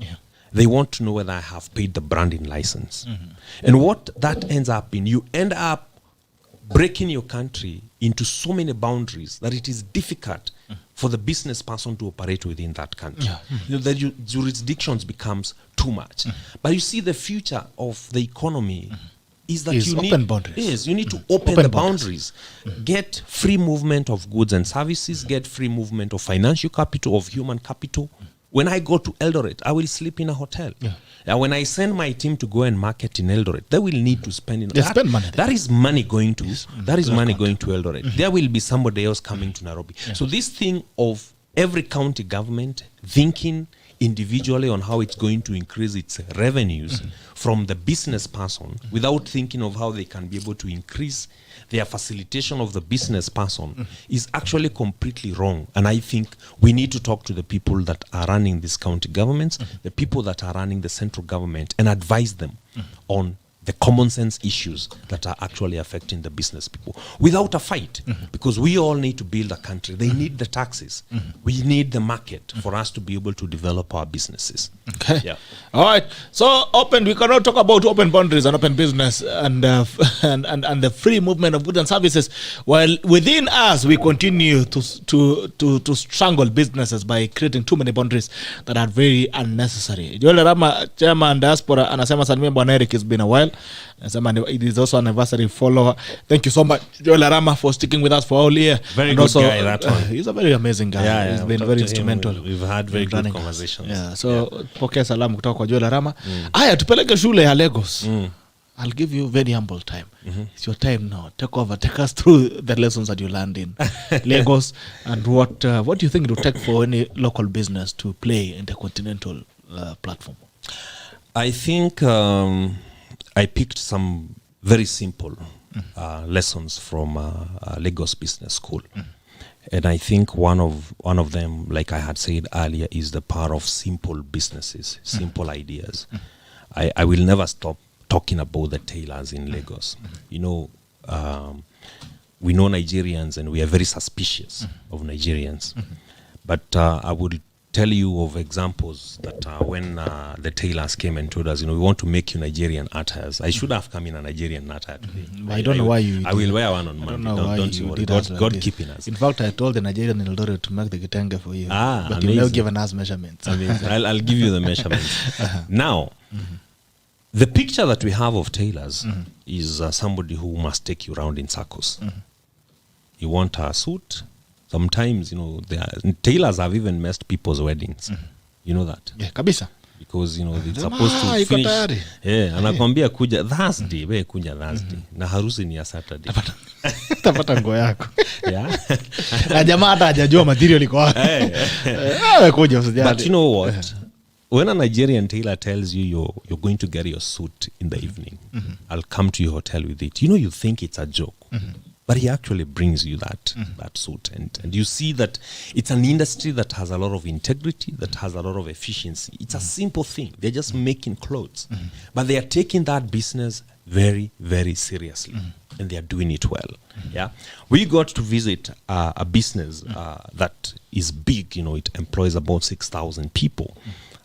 they want to know whether I have paid the branding license. And what that ends up in, you end up breaking your country into so many boundaries that it is difficult for the business person to operate within that country. The jurisdictions becomes too much. But you see, the future of the economy is that you open need boundaries. Yes, you need to open the boundaries. Get free movement of goods and services, get free movement of financial capital, of human capital. When I go to Eldoret, I will sleep in a hotel. When I send my team to go and market in Eldoret, they will need to spend spend money there. That is money going to going to Eldoret. There will be somebody else coming to Nairobi. So this thing of every county government thinking individually on how it's going to increase its revenues from the business person without thinking of how they can be able to increase their facilitation of the business person is actually completely wrong. And I think we need to talk to the people that are running these county governments, the people that are running the central government, and advise them on the common sense issues that are actually affecting the business people without a fight, because we all need to build a country. They need the taxes. We need the market for us to be able to develop our businesses. Okay. Yeah. All right. So open. We cannot talk about open boundaries and open business and the free movement of goods and services, while within us we continue to strangle businesses by creating too many boundaries that are very unnecessary. Joel Rama, chairman diaspora, anasema Salimia Bwana ERICK, it's been a while. It is also an anniversary follower. Thank you so much, Joel Rama, for sticking with us for all year. Very good also, guy, that one. He's a very amazing guy. He's been very instrumental. We've had very good conversations. So pokea salamu kutoka kwa Joel Rama. Aya, tupeleke shule ya Lagos. I'll give you very humble time. It's your time now. Take over. Take us through the lessons that you learned in Lagos, and what do you think it would take for any local business to play in the continental platform? I think I picked some very simple lessons from Lagos Business School. And I think one of them, like I had said earlier, is the power of simple businesses, simple ideas. I will never stop talking about the tailors in Lagos. We know Nigerians, and we are very suspicious of Nigerians. But I would tell you of examples that when the tailors came and told us, we want to make you Nigerian attires. I should have come in a Nigerian attire today. I don't know why you I will wear one on Monday. Don't you worry. God keeping us. In fact, I told the Nigerian in Eldoret to make the kitenge for you. But amazing. You've never given us measurements. I'll give you the measurements. Now, the picture that we have of tailors is somebody who must take you around in circles. You want a suit. Sometimes, tailors have even messed people's weddings. You know that? Yeah, kabisa. Because, it's supposed to finish. Yeah, anakwambia kuja Thursday, we kuja Thursday. Na harusi ni ya Saturday. Tapata nguo yako. Yeah. Na jamaa hata hajajua material iko wapi. Kuja usijali. But you know what? When a Nigerian tailor tells you you're going to get your suit in the evening, I'll come to your hotel with it. You think it's a joke. But he actually brings you that suit. And you see that it's an industry that has a lot of integrity, that has a lot of efficiency. It's a simple thing. They're just making clothes. But they are taking that business very, very seriously. And they are doing it well. Yeah, we got to visit a business that is big. It employs about 6,000 people.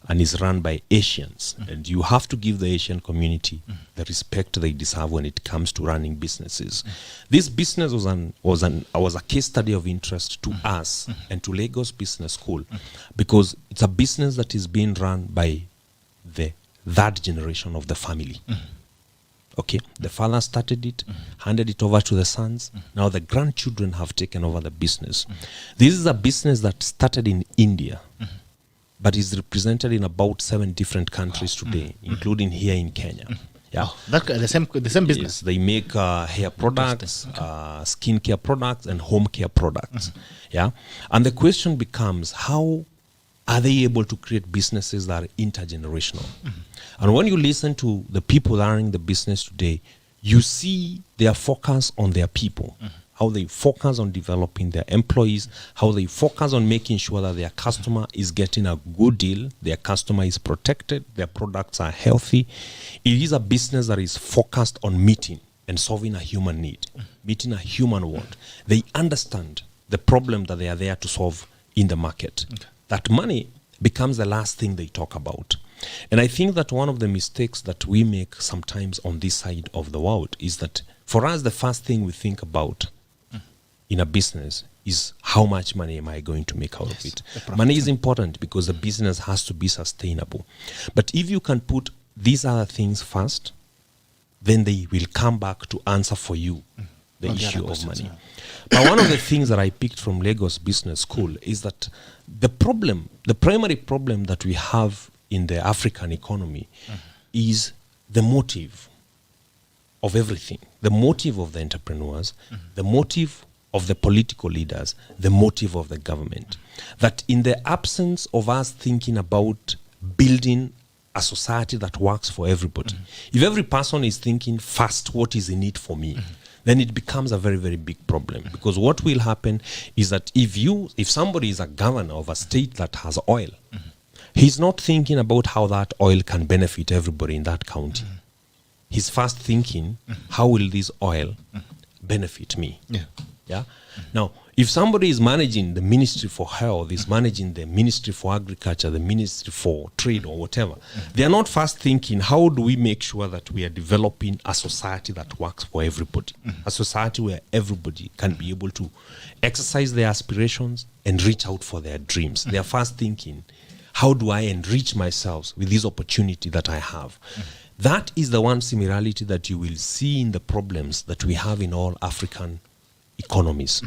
And is run by Asians. And you have to give the Asian community the respect they deserve when it comes to running businesses. This business was a case study of interest to us and to Lagos Business School, because it's a business that is being run by the third generation of the family. Okay, the father started it, handed it over to the sons. Now the grandchildren have taken over the business. This is a business that started in India, but is represented in about 7 different countries today, including here in Kenya. Yeah, The same business. yes, they make hair products, skincare products, and home care products. Yeah, and the question becomes, how are they able to create businesses that are intergenerational? And when you listen to the people running the business today, you see their focus on their people. How they focus on developing their employees, how they focus on making sure that their customer is getting a good deal, their customer is protected, their products are healthy. It is a business that is focused on meeting and solving a human need, meeting a human want. They understand the problem that they are there to solve in the market. That money becomes the last thing they talk about. And I think that one of the mistakes that we make sometimes on this side of the world is that for us, the first thing we think about in a business is how much money am I going to make out of it. Money is important because the business has to be sustainable. But if you can put these other things first, then they will come back to answer for you the issue of money. But one of the things that I picked from Lagos Business School is that the primary problem that we have in the African economy is the motive of everything. The motive of the entrepreneurs, the motive of the political leaders, the motive of the government. That in the absence of us thinking about building a society that works for everybody, if every person is thinking first, what is in it for me, then it becomes a very, very big problem. Because what will happen is that if somebody is a governor of a state that has oil, he's not thinking about how that oil can benefit everybody in that county. He's first thinking, how will this oil benefit me? Yeah. Now, if somebody is managing the Ministry for Health, is managing the Ministry for Agriculture, the Ministry for Trade or whatever, they are not first thinking, how do we make sure that we are developing a society that works for everybody? A society where everybody can be able to exercise their aspirations and reach out for their dreams. They are first thinking, how do I enrich myself with this opportunity that I have? That is the one similarity that you will see in the problems that we have in all African economies.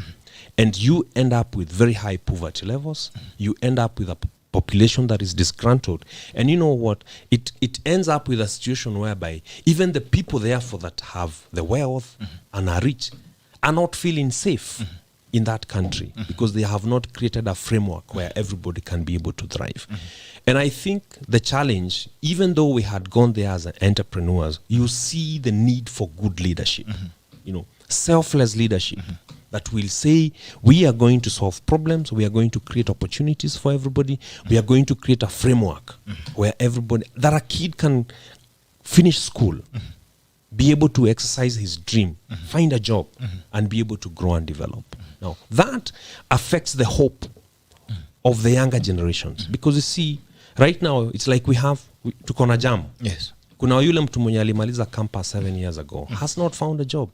And you end up with very high poverty levels. You end up with a population that is disgruntled. And you know what? It ends up with a situation whereby even the people therefore that have the wealth and are rich are not feeling safe in that country because they have not created a framework where everybody can be able to thrive. And I think the challenge, even though we had gone there as entrepreneurs, you see the need for good leadership, selfless leadership that will say, we are going to solve problems, we are going to create opportunities for everybody, we are going to create a framework where that a kid can finish school, be able to exercise his dream, find a job, and be able to grow and develop. Now, that affects the hope of the younger generations. Because you see, right now, it's like tuko na jam. Yes. Kuna yule mtu mwenye alimaliza campus 7 years ago, has not found a job.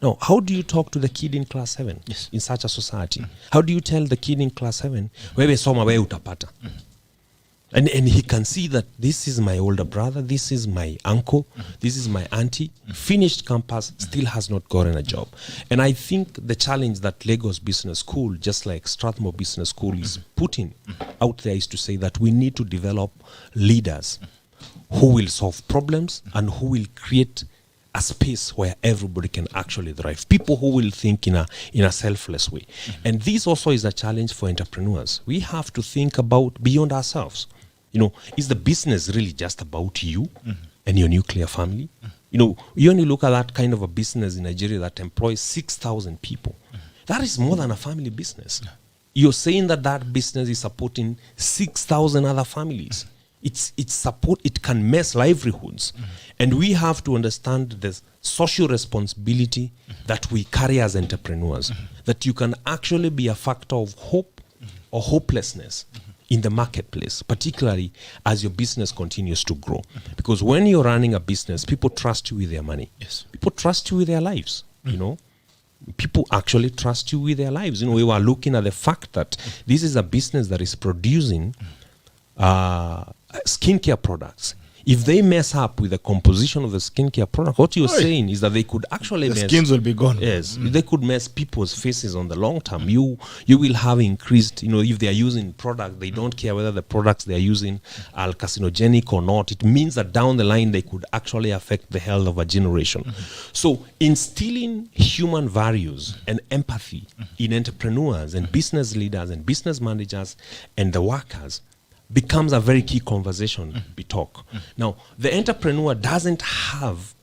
Now, how do you talk to the kid in class 7 in such a society? How do you tell the kid in class 7, wewe soma wewe utapata? And he can see that this is my older brother, this is my uncle, this is my auntie, finished campus, still has not gotten a job. And I think the challenge that Lagos Business School, just like Strathmore Business School, is putting out there is to say that we need to develop leaders who will solve problems and who will create a space where everybody can actually thrive. People who will think in a selfless way. And this also is a challenge for entrepreneurs. We have to think about beyond ourselves. Is the business really just about you and your nuclear family? You only look at that kind of a business in Nigeria that employs 6,000 people. That is more than a family business. You're saying that business is supporting 6,000 other families. It can mess livelihoods. And we have to understand the social responsibility that we carry as entrepreneurs, that you can actually be a factor of hope or hopelessness in the marketplace, particularly as your business continues to grow. Because when you're running a business, people trust you with their money. Yes. People trust you with their lives, People actually trust you with their lives. We were looking at the fact that this is a business that is producing skincare products. If they mess up with the composition of the skincare product, what you're saying is that they could actually the skins will be gone. Yes, they could mess people's faces on the long term. You will have increased, if they are using product, they don't care whether the products they are using are carcinogenic or not. It means that down the line, they could actually affect the health of a generation. So instilling human values and empathy in entrepreneurs and business leaders and business managers and the workers becomes a very key conversation we talk. Now, the entrepreneur doesn't have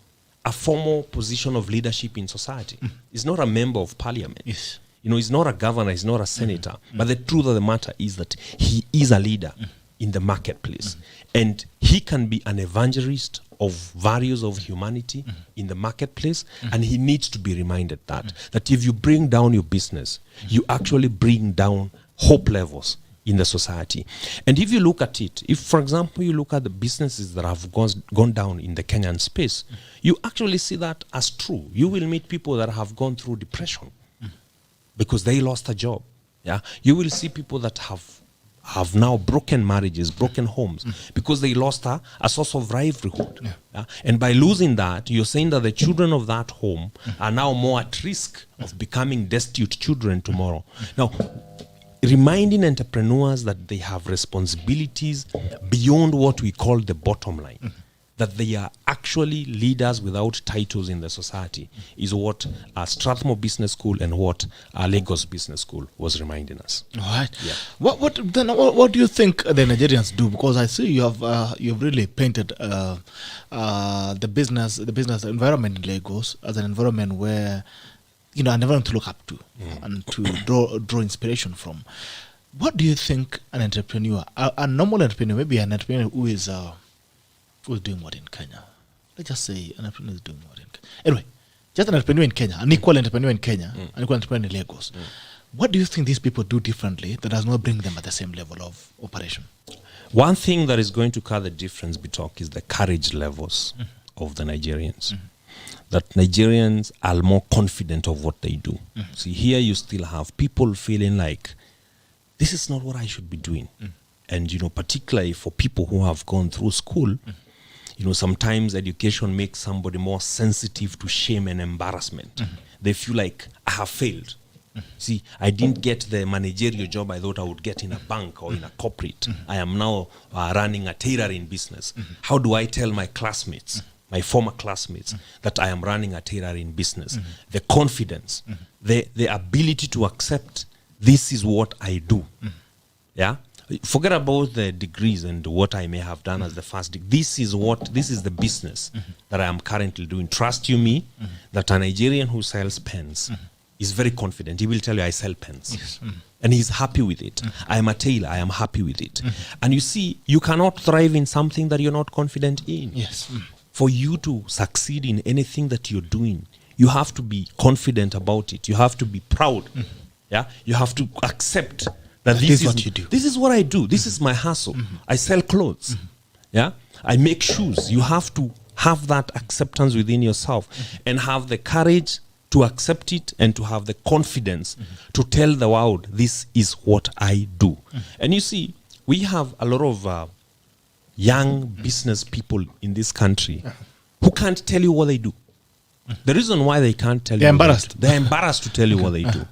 a formal position of leadership in society. He's not a member of parliament. Yes. He's not a governor, he's not a senator. But the truth of the matter is that he is a leader in the marketplace. And he can be an evangelist of values of humanity in the marketplace. And he needs to be reminded that if you bring down your business, you actually bring down hope levels in the society. And if you look at it, if, for example, you look at the businesses that have gone down in the Kenyan space, you actually see that as true. You will meet people that have gone through depression because they lost a job. Yeah, you will see people that have now broken marriages, broken homes, because they lost a source of livelihood. Yeah? And by losing that, you're saying that the children of that home are now more at risk of becoming destitute children tomorrow. Now, reminding entrepreneurs that they have responsibilities beyond what we call the bottom line, that they are actually leaders without titles in the society, is what Strathmore Business School and what Lagos Business School was reminding us. All right. Yeah. What do you think the Nigerians do? Because I see you've really painted the business environment in Lagos as an environment where an environment to look up to and to draw inspiration from. What do you think an entrepreneur, a normal entrepreneur, maybe an entrepreneur who is doing what in Kenya? Let's just say an entrepreneur is doing what in Kenya. Anyway, just an entrepreneur in Kenya, an equal entrepreneur in Kenya, an equal entrepreneur in Lagos. What do you think these people do differently that does not bring them at the same level of operation? One thing that is going to cut the difference, Bitok, is the courage levels of the Nigerians. That Nigerians are more confident of what they do. See, here you still have people feeling like, this is not what I should be doing. And, particularly for people who have gone through school, sometimes education makes somebody more sensitive to shame and embarrassment. They feel like, I have failed. See, I didn't get the managerial job I thought I would get in a bank or in a corporate. I am now running a tailoring business. How do I tell my classmates, my former classmates, that I am running a tailoring business? The confidence, the ability to accept this is what I do. Yeah? Forget about the degrees and what I may have done as the first degree. This is the business that I am currently doing. Trust you me, that a Nigerian who sells pens is very confident. He will tell you, I sell pens. Yes. And he's happy with it. I am a tailor. I am happy with it. And you see, you cannot thrive in something that you're not confident in. Yes. For you to succeed in anything that you're doing, you have to be confident about it. You have to be proud. Yeah, you have to accept that this is what you do. This is what I do. This is my hustle. I sell clothes. Yeah, I make shoes. You have to have that acceptance within yourself and have the courage to accept it and to have the confidence to tell the world, this is what I do. And you see, we have a lot of young business people in this country who can't tell you what they do. The reason why they can't tell you, embarrassed. They're embarrassed to tell you what they do.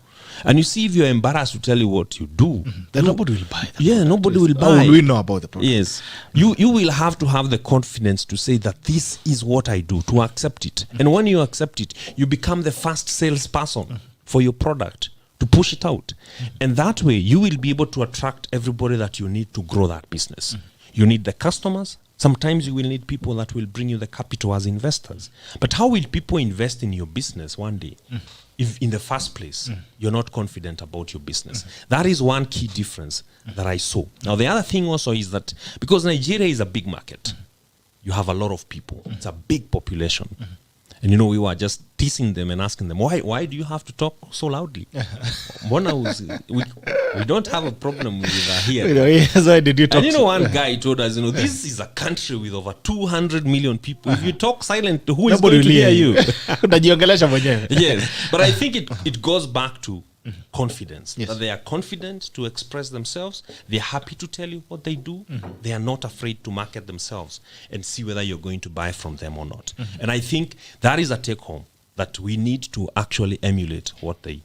And you see, if you're embarrassed to tell you what you do, then nobody will buy them. Yeah, nobody will How buy. will we know about the product? Yes, you will have to have the confidence to say that this is what I do, to accept it. And when you accept it, you become the first salesperson for your product to push it out. And that way, you will be able to attract everybody that you need to grow that business. You need the customers. Sometimes you will need people that will bring you the capital as investors. But how will people invest in your business one day if in the first place you're not confident about your business? That is one key difference that I saw. Now, the other thing also is that because Nigeria is a big market, you have a lot of people. It's a big population. And you know, we were just teasing them and asking them, why do you have to talk so loudly? We don't have a problem with that here. Why did you talk? And you know, one guy told us, this is a country with over 200 million people. If you talk silent, who is going to hear you? Yes, but I think it goes back to confidence. Yes. That they are confident to express themselves. They are happy to tell you what they do. They are not afraid to market themselves and see whether you're going to buy from them or not. And I think that is a take home, that we need to actually emulate what the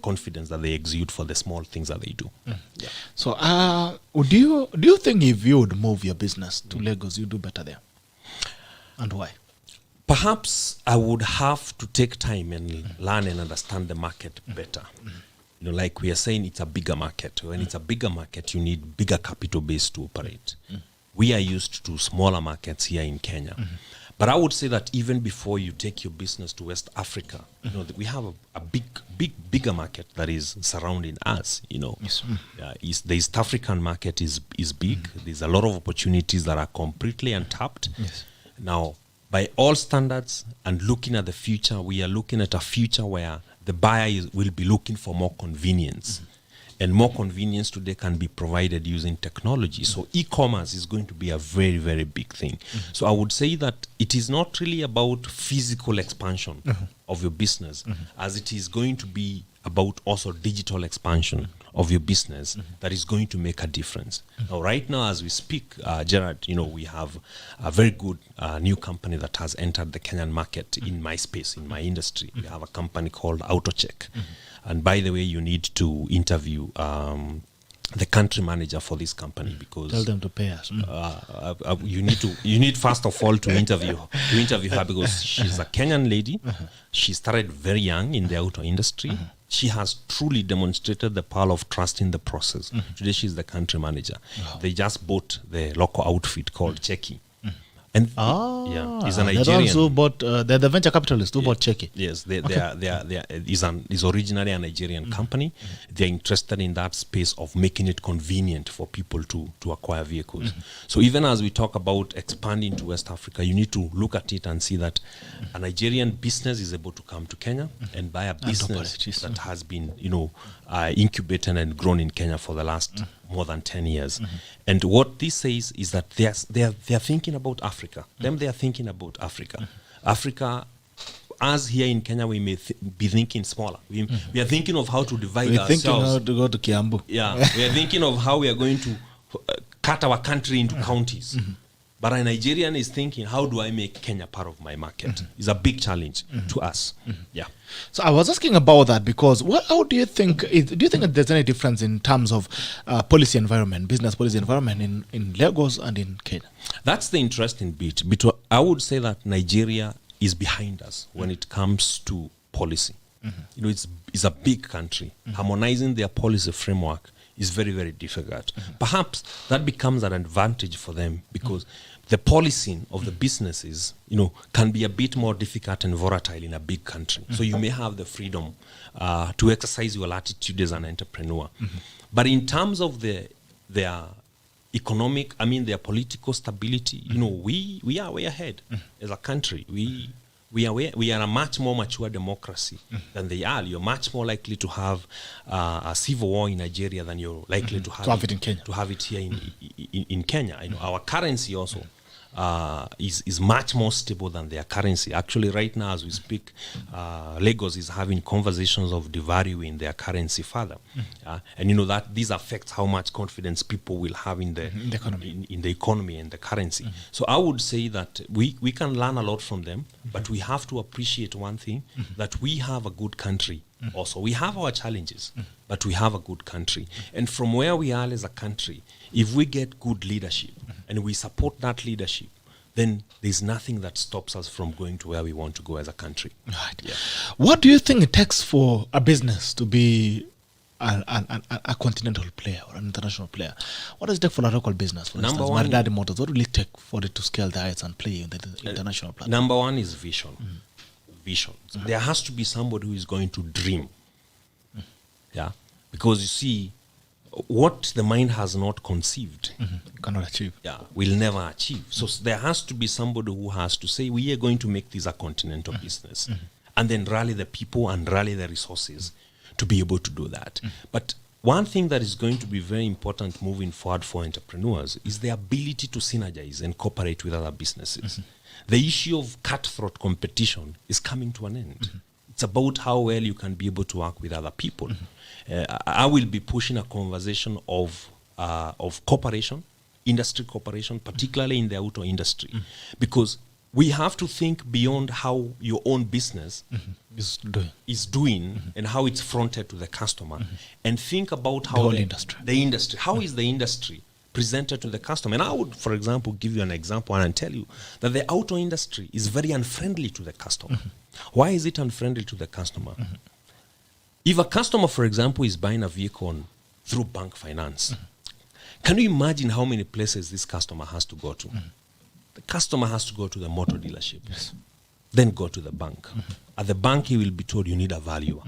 confidence that they exude for the small things that they do. Yeah. So do you think if you would move your business to Lagos, you'd do better there? And why? Perhaps I would have to take time and learn and understand the market better. You know, like we are saying, it's a bigger market. When it's a bigger market, you need bigger capital base to operate. We are used to smaller markets here in Kenya. But I would say that even before you take your business to West Africa, you know, we have a bigger market that is surrounding us. You know, Yes. The East African market is big. There's a lot of opportunities that are completely untapped. Yes. Now, by all standards and looking at the future, we are looking at a future where the buyer will be looking for more convenience. And more convenience today can be provided using technology. So e-commerce is going to be a very, very big thing. So I would say that it is not really about physical expansion of your business, as it is going to be about also digital expansion of your business that is going to make a difference. Now, right now, as we speak, Gerard, you know, we have a very good new company that has entered the Kenyan market in my space, in my industry. We have a company called AutoCheck. And by the way, you need to interview the country manager for this company, because Tell them to pay us. you need first of all to interview her, because she's a Kenyan lady. She started very young in the auto industry. She has truly demonstrated the power of trust in the process. Today she's the country manager. They just bought the local outfit called Cheki. And he's a Nigerian. They're the ones who bought, they're the venture capitalists who bought Cheki. Yes, they is originally a Nigerian company. They're interested in that space of making it convenient for people to acquire vehicles. So even as we talk about expanding to West Africa, you need to look at it and see that a Nigerian business is able to come to Kenya and buy a business that has been, you know, incubated and grown in Kenya for the last more than 10 years. And what this says is that they are thinking about Africa. They are thinking about Africa. Africa, as here in Kenya, we may be thinking smaller. We are thinking of how to divide ourselves. We're thinking how to go to Kiambu. Yeah, we are thinking of how we are going to cut our country into counties. But a Nigerian is thinking, how do I make Kenya part of my market? It's a big challenge to us. Yeah. So I was asking about that because how do you think, do you think that there's any difference in terms of policy environment, business policy environment in Lagos and in Kenya? That's the interesting bit. But I would say that Nigeria is behind us when it comes to policy. You know, it's a big country. Harmonizing their policy framework is very, very difficult. Perhaps that becomes an advantage for them because the policing of the businesses, you know, can be a bit more difficult and volatile in a big country. So you may have the freedom to exercise your latitude as an entrepreneur. But in terms of their economic, their political stability, you know, we are way ahead as a country. We are a much more mature democracy than they are. You're much more likely to have a civil war in Nigeria than you're likely to have it in Kenya. To have it here in Kenya. You know, our currency also is much more stable than their currency. Actually, right now as we speak, Lagos is having conversations of devaluing their currency further, and you know that this affects how much confidence people will have in the economy and the currency. So I would say that we can learn a lot from them, but we have to appreciate one thing, that we have a good country Also, we have our challenges, but we have a good country. And from where we are as a country, if we get good leadership and we support that leadership, then there's nothing that stops us from going to where we want to go as a country. Right. Yeah. What do you think it takes for a business to be a continental player or an international player? What does it take for a local business? For Number instance, one, Maridadi Motors, what will it take for it to scale the heights and play in the international platform? Number one is vision. Vision. There has to be somebody who is going to dream. Yeah. Because you see, what the mind has not conceived, you cannot achieve. Yeah, will never achieve. So there has to be somebody who has to say, we are going to make this a continental business, and then rally the people and rally the resources to be able to do that. But one thing that is going to be very important moving forward for entrepreneurs is the ability to synergize and cooperate with other businesses. The issue of cutthroat competition is coming to an end. It's about how well you can be able to work with other people. I will be pushing a conversation of cooperation, industry cooperation, particularly in the auto industry, because we have to think beyond how your own business is doing and how it's fronted to the customer, and think about how the industry, how is the industry presented to the customer. And I would, for example, give you an example and tell you that the auto industry is very unfriendly to the customer. Why is it unfriendly to the customer? If a customer, for example, is buying a vehicle through bank finance, can you imagine how many places this customer has to go to? The customer has to go to the motor dealership, then go to the bank. At the bank, he will be told, you need a valuer.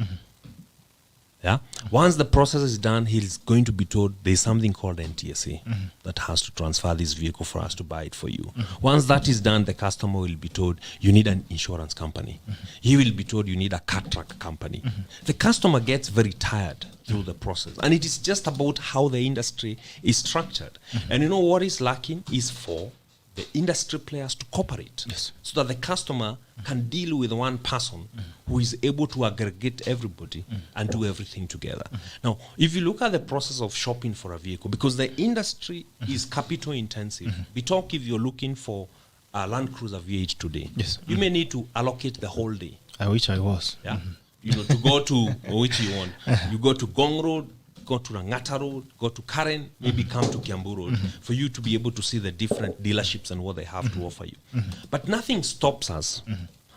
Yeah. Once the process is done, he's going to be told there's something called NTSA that has to transfer this vehicle for us to buy it for you. Once that is done, the customer will be told you need an insurance company. He will be told you need a car track company. The customer gets very tired through the process, and it is just about how the industry is structured. And you know what is lacking is for the industry players to cooperate, so that the customer can deal with one person who is able to aggregate everybody and do everything together. Now, if you look at the process of shopping for a vehicle, because the industry is capital intensive, we talk if you're looking for a Land Cruiser V8 today, you may need to allocate the whole day. I wish I was. Yeah. You know, to go to which you want. You go to Gong Road, go to Rangata Road, go to Karen, maybe come to Kiambu Road, for you to be able to see the different dealerships and what they have to offer you. But nothing stops us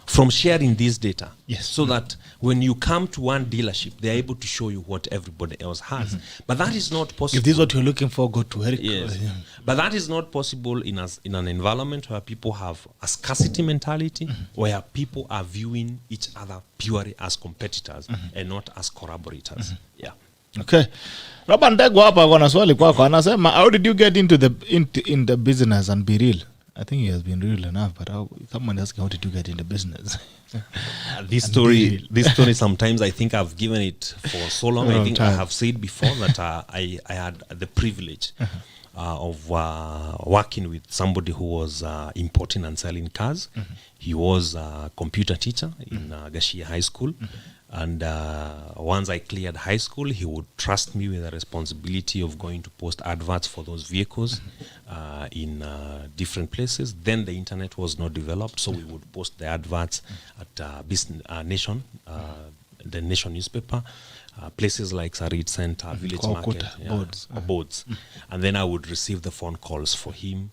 from sharing this data, so that when you come to one dealership, they're able to show you what everybody else has. But that is not possible. If this is what you're looking for, go to ERICK. Yes. But that is not possible in an environment where people have a scarcity mentality, where people are viewing each other purely as competitors and not as collaborators. Yeah. Okay. Robert Ndegwa hapa kuna swali kwako, anasema how did you get into the business and be real? I think he has been real enough, but someone asking how did you get into business? This story sometimes I think I've given it for so long. I think I have said before that I had the privilege of working with somebody who was importing and selling cars. He was a computer teacher in Gashia High School. And once I cleared high school, he would trust me with the responsibility of going to post adverts for those vehicles in different places. Then the internet was not developed, so we would post the adverts at Business Nation, the Nation newspaper, places like Sarit Center, Village Market, boards. And then I would receive the phone calls for him,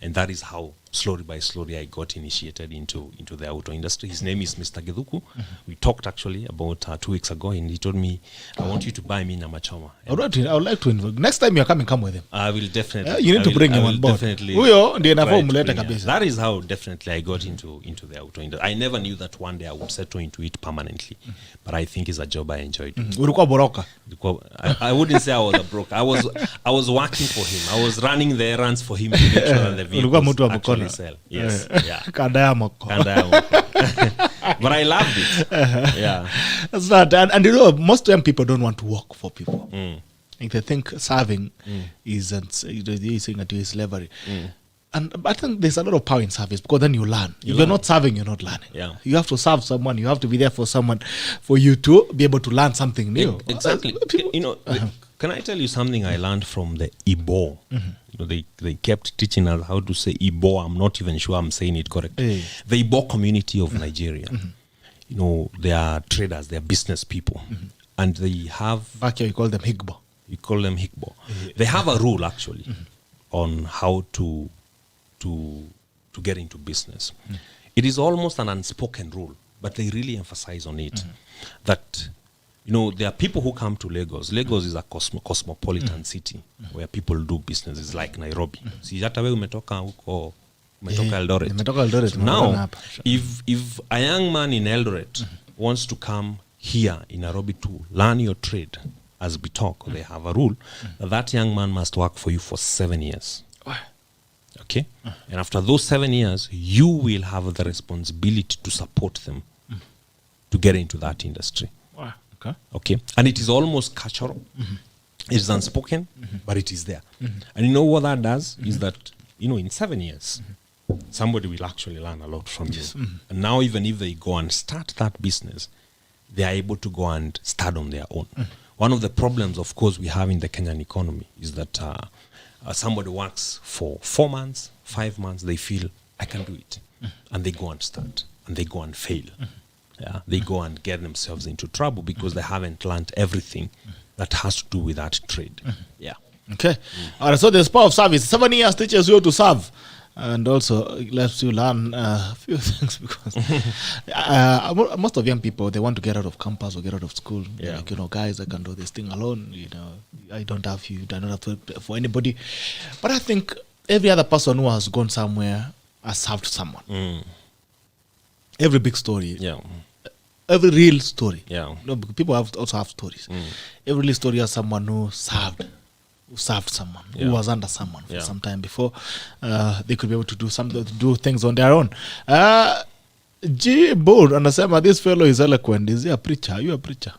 and that is how slowly by slowly I got initiated into the auto industry. His name is Mr. Gedhuku. We talked actually about 2 weeks ago, and he told me, I want you to buy me Namachoma. I would like to invite. Next time you're coming, come with him. I will definitely. You need to bring him on board. That is how definitely I got into the auto industry. I never knew that one day I would settle into it permanently, but I think it's a job I enjoyed. I wouldn't say I was a broker. I was working for him. I was running the errands for him to make sure that the vehicles actually sell. Yes. Yeah. But I loved it. Yeah. That's not, and you know, most time people don't want to work for people. Like they think serving isn't slavery. And I think there's a lot of power in service, because then you learn. If you're not serving, you're not learning. Yeah. You have to serve someone. You have to be there for someone, for you to be able to learn something new. Exactly. You know, can I tell you something I learned from the Igbo? You know, they kept teaching us how to say Igbo. I'm not even sure I'm saying it correctly. The Igbo community of Nigeria. they are traders, they are business people, and they have. Back here, you call them Higbo. You call them Higbo. They have a rule actually on how to get into business. It is almost an unspoken rule, but they really emphasize on it that there are people who come to Lagos. Lagos is a cosmopolitan city where people do business. It's like Nairobi. Si hata wewe umetoka huko, umetoka Eldoret. Now, if a young man in Eldoret wants to come here in Nairobi to learn your trade, as we talk, they have a rule that young man must work for you for 7 years. Okay? And after those 7 years, you will have the responsibility to support them to get into that industry. Wow. Okay? And it is almost cultural. It is unspoken, but it is there. And you know what that does? Is that, in 7 years, somebody will actually learn a lot from you. And now even if they go and start that business, they are able to go and start on their own. One of the problems, of course, we have in the Kenyan economy is that somebody works for 4 months, 5 months, they feel, I can do it. And they go and start, and they go and fail. Yeah, they go and get themselves into trouble because they haven't learned everything that has to do with that trade. Yeah. Okay. All right, so there's power of service. 7 years teaches you to serve. And also lets you learn a few things because most of young people, they want to get out of campus or get out of school. Yeah. Like, guys, I can do this thing alone. I don't have you. I don't have to wait for anybody. But I think every other person who has gone somewhere has served someone. Every big story. Yeah. Every real story. Yeah. People also have stories. Every real story has someone who served someone, who was under someone for some time before they could be able to do things on their own. G. Bull anasema this fellow is eloquent. Is he a preacher? Are you a preacher?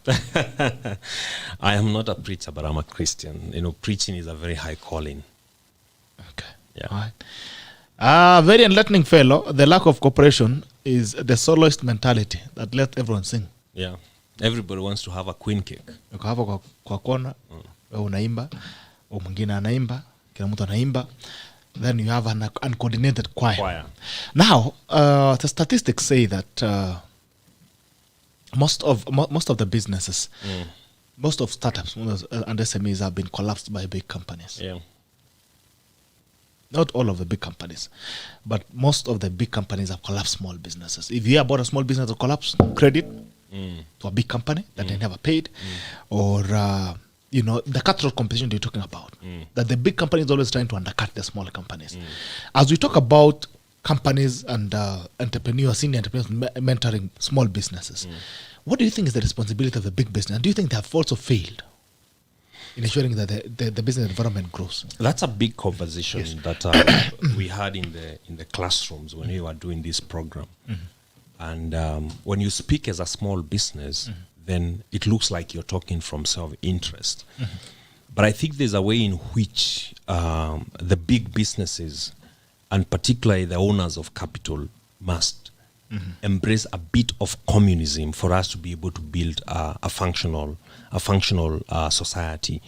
I am not a preacher, but I'm a Christian. Preaching is a very high calling. Okay. Yeah. All right. Very enlightening fellow. The lack of cooperation is the soloist mentality that let everyone sing. Yeah. Everybody wants to have a queen cake. Ukahava kwa kona, wewe unaimba, au mwingine anaimba, kila mtu anaimba. Then you have an uncoordinated choir. Now, the statistics say that most of the businesses, most of startups and SMEs have been collapsed by big companies. Yeah. Not all of the big companies, but most of the big companies have collapsed small businesses. If you hear about a small business that collapsed, credit to a big company that they never paid, or the cutthroat competition you're talking about, that the big company is always trying to undercut the small companies. As we talk about companies and entrepreneurs, senior entrepreneurs mentoring small businesses, what do you think is the responsibility of the big business? And do you think they have also failed in ensuring that the business environment grows? That's a big conversation that we had in the classrooms when we were doing this program. And when you speak as a small business, then it looks like you're talking from self-interest. But I think there's a way in which the big businesses, and particularly the owners of capital, must embrace a bit of communism for us to be able to build a functional society,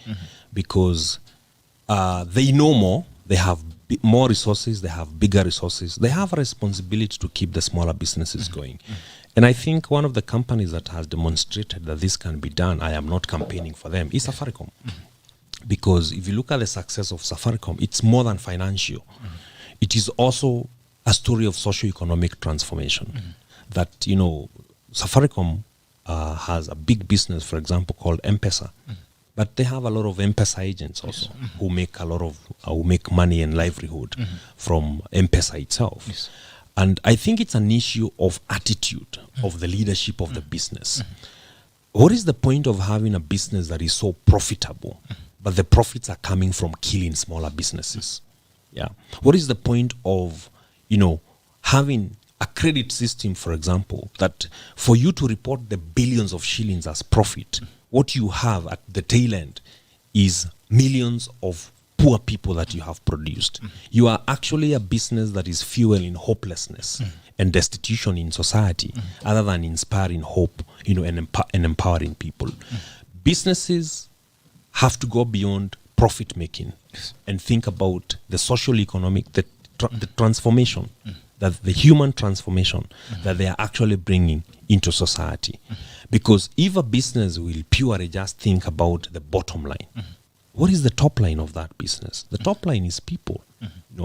because they know more, they have more resources, they have bigger resources, they have a responsibility to keep the smaller businesses going. And I think one of the companies that has demonstrated that this can be done, I am not campaigning for them, is Safaricom. Because if you look at the success of Safaricom, it's more than financial. It is also a story of socio-economic transformation. That, Safaricom has a big business, for example, called M-Pesa. But they have a lot of M-Pesa agents also who make who make money and livelihood from M-Pesa itself. Yes. And I think it's an issue of attitude of the leadership of the business. What is the point of having a business that is so profitable, but the profits are coming from killing smaller businesses? Yeah. What is the point of, having a credit system, for example, that for you to report the billions of shillings as profit, what you have at the tail end is millions of poor people that you have produced. You are actually a business that is fueling hopelessness and destitution in society, other than inspiring hope, and empowering people. Businesses have to go beyond profit making and think about the social economic, the transformation that the human transformation that they are actually bringing into society. Because if a business will purely just think about the bottom line, what is the top line of that business? The top line is people.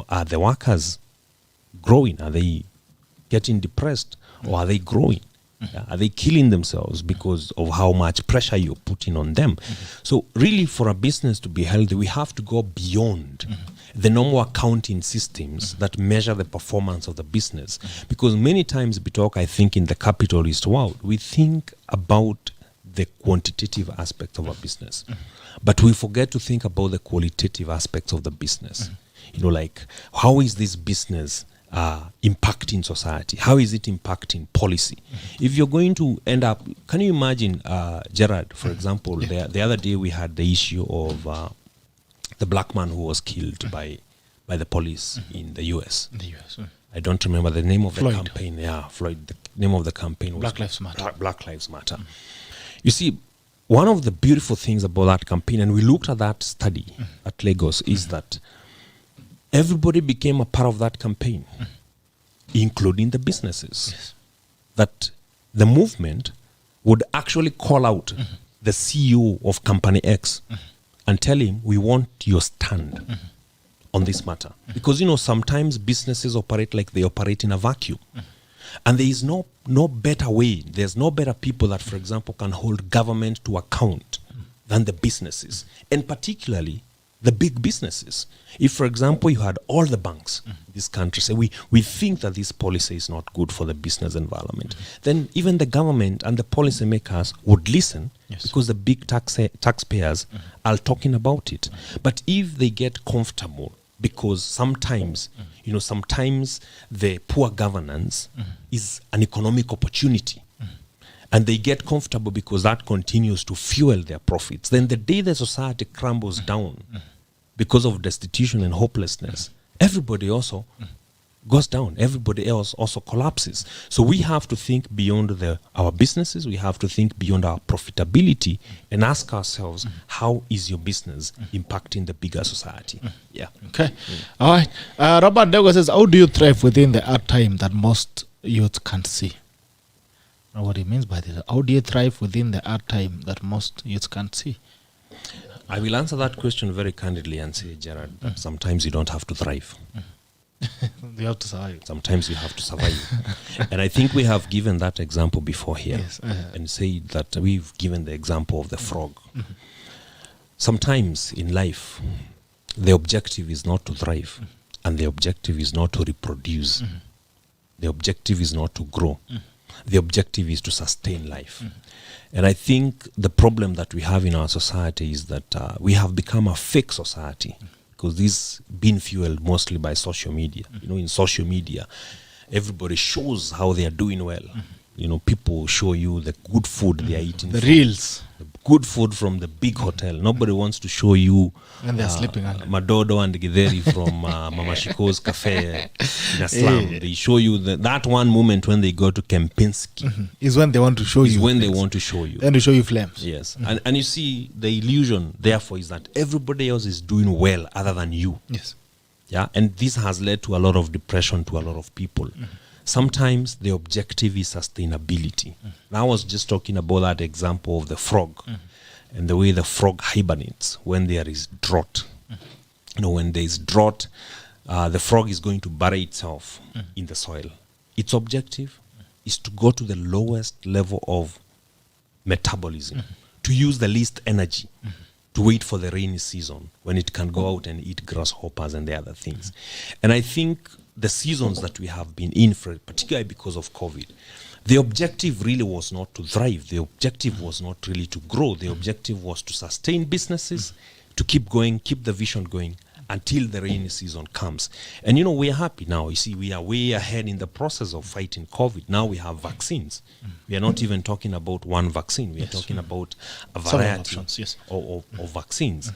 Are the workers growing? Are they getting depressed, or are they growing? Are they killing themselves because of how much pressure you're putting on them? So really, for a business to be healthy, we have to go beyond the normal accounting systems that measure the performance of the business. Because many times we talk, I think, in the capitalist world, we think about the quantitative aspect of a business, but we forget to think about the qualitative aspects of the business. Like, how is this business impacting society? How is it impacting policy? If you're going to end up, can you imagine, Gerard, for example, the other day we had the issue of the black man who was killed by the police in the US. In the US. I don't remember the name of Floyd. the campaign. Yeah, Floyd. The name of the campaign was Black Lives Matter. Black Lives Matter. You see, one of the beautiful things about that campaign, and we looked at that study at Lagos, is that everybody became a part of that campaign, including the businesses. Yes. That the movement would actually call out the CEO of Company X and tell him, we want your stand on this matter. Because, sometimes businesses operate like they operate in a vacuum. And there is no better way, there's no better people that, for example, can hold government to account than the businesses. And particularly, the big businesses. If, for example, you had all the banks in this country say, we think that this policy is not good for the business environment, then even the government and the policymakers would listen, because the big taxpayers are talking about it. But if they get comfortable, because sometimes, sometimes the poor governance is an economic opportunity, and they get comfortable because that continues to fuel their profits, then the day the society crumbles down because of destitution and hopelessness, everybody also goes down. Everybody else also collapses. So we have to think beyond our businesses. We have to think beyond our profitability and ask ourselves, how is your business impacting the bigger society? Yeah. Okay. All right. Robert Dego says, how do you thrive within the hard time that most youth can't see? Know what he means by this. How do you thrive within the hard time that most youths can't see? I will answer that question very candidly and say, Gerard, sometimes you don't have to thrive. You have to survive. Sometimes you have to survive. And I think we have given that example before here, and say that we've given the example of the frog. Sometimes in life, the objective is not to thrive, and the objective is not to reproduce. The objective is not to grow. The objective is to sustain life. And I think the problem that we have in our society is that we have become a fake society, because this been fueled mostly by social media. In social media, everybody shows how they are doing well. People show you the good food they are eating. The reels. The good food from the big hotel. Nobody wants to show you when they're sleeping under. Madodo and Githeri from Mama Shiko's cafe in a slum. They show you that one moment when they go to Kempinski. Is when they want to show you. Is when they want to show you. Then they show you flames. Yes. And you see, the illusion, therefore, is that everybody else is doing well other than you. Yes. Yeah. And this has led to a lot of depression to a lot of people. Sometimes the objective is sustainability. Now, I was just talking about that example of the frog and the way the frog hibernates when there is drought. When there is drought, the frog is going to bury itself in the soil. Its objective is to go to the lowest level of metabolism, to use the least energy, to wait for the rainy season when it can go out and eat grasshoppers and the other things. And I think the seasons that we have been in, for particularly because of COVID, the objective really was not to thrive. The objective was not really to grow. The objective was to sustain businesses, to keep going, keep the vision going until the rainy season comes. And we are happy now. You see, we are way ahead in the process of fighting COVID. Now we have vaccines. We are not even talking about one vaccine. We are talking about a variety of vaccines.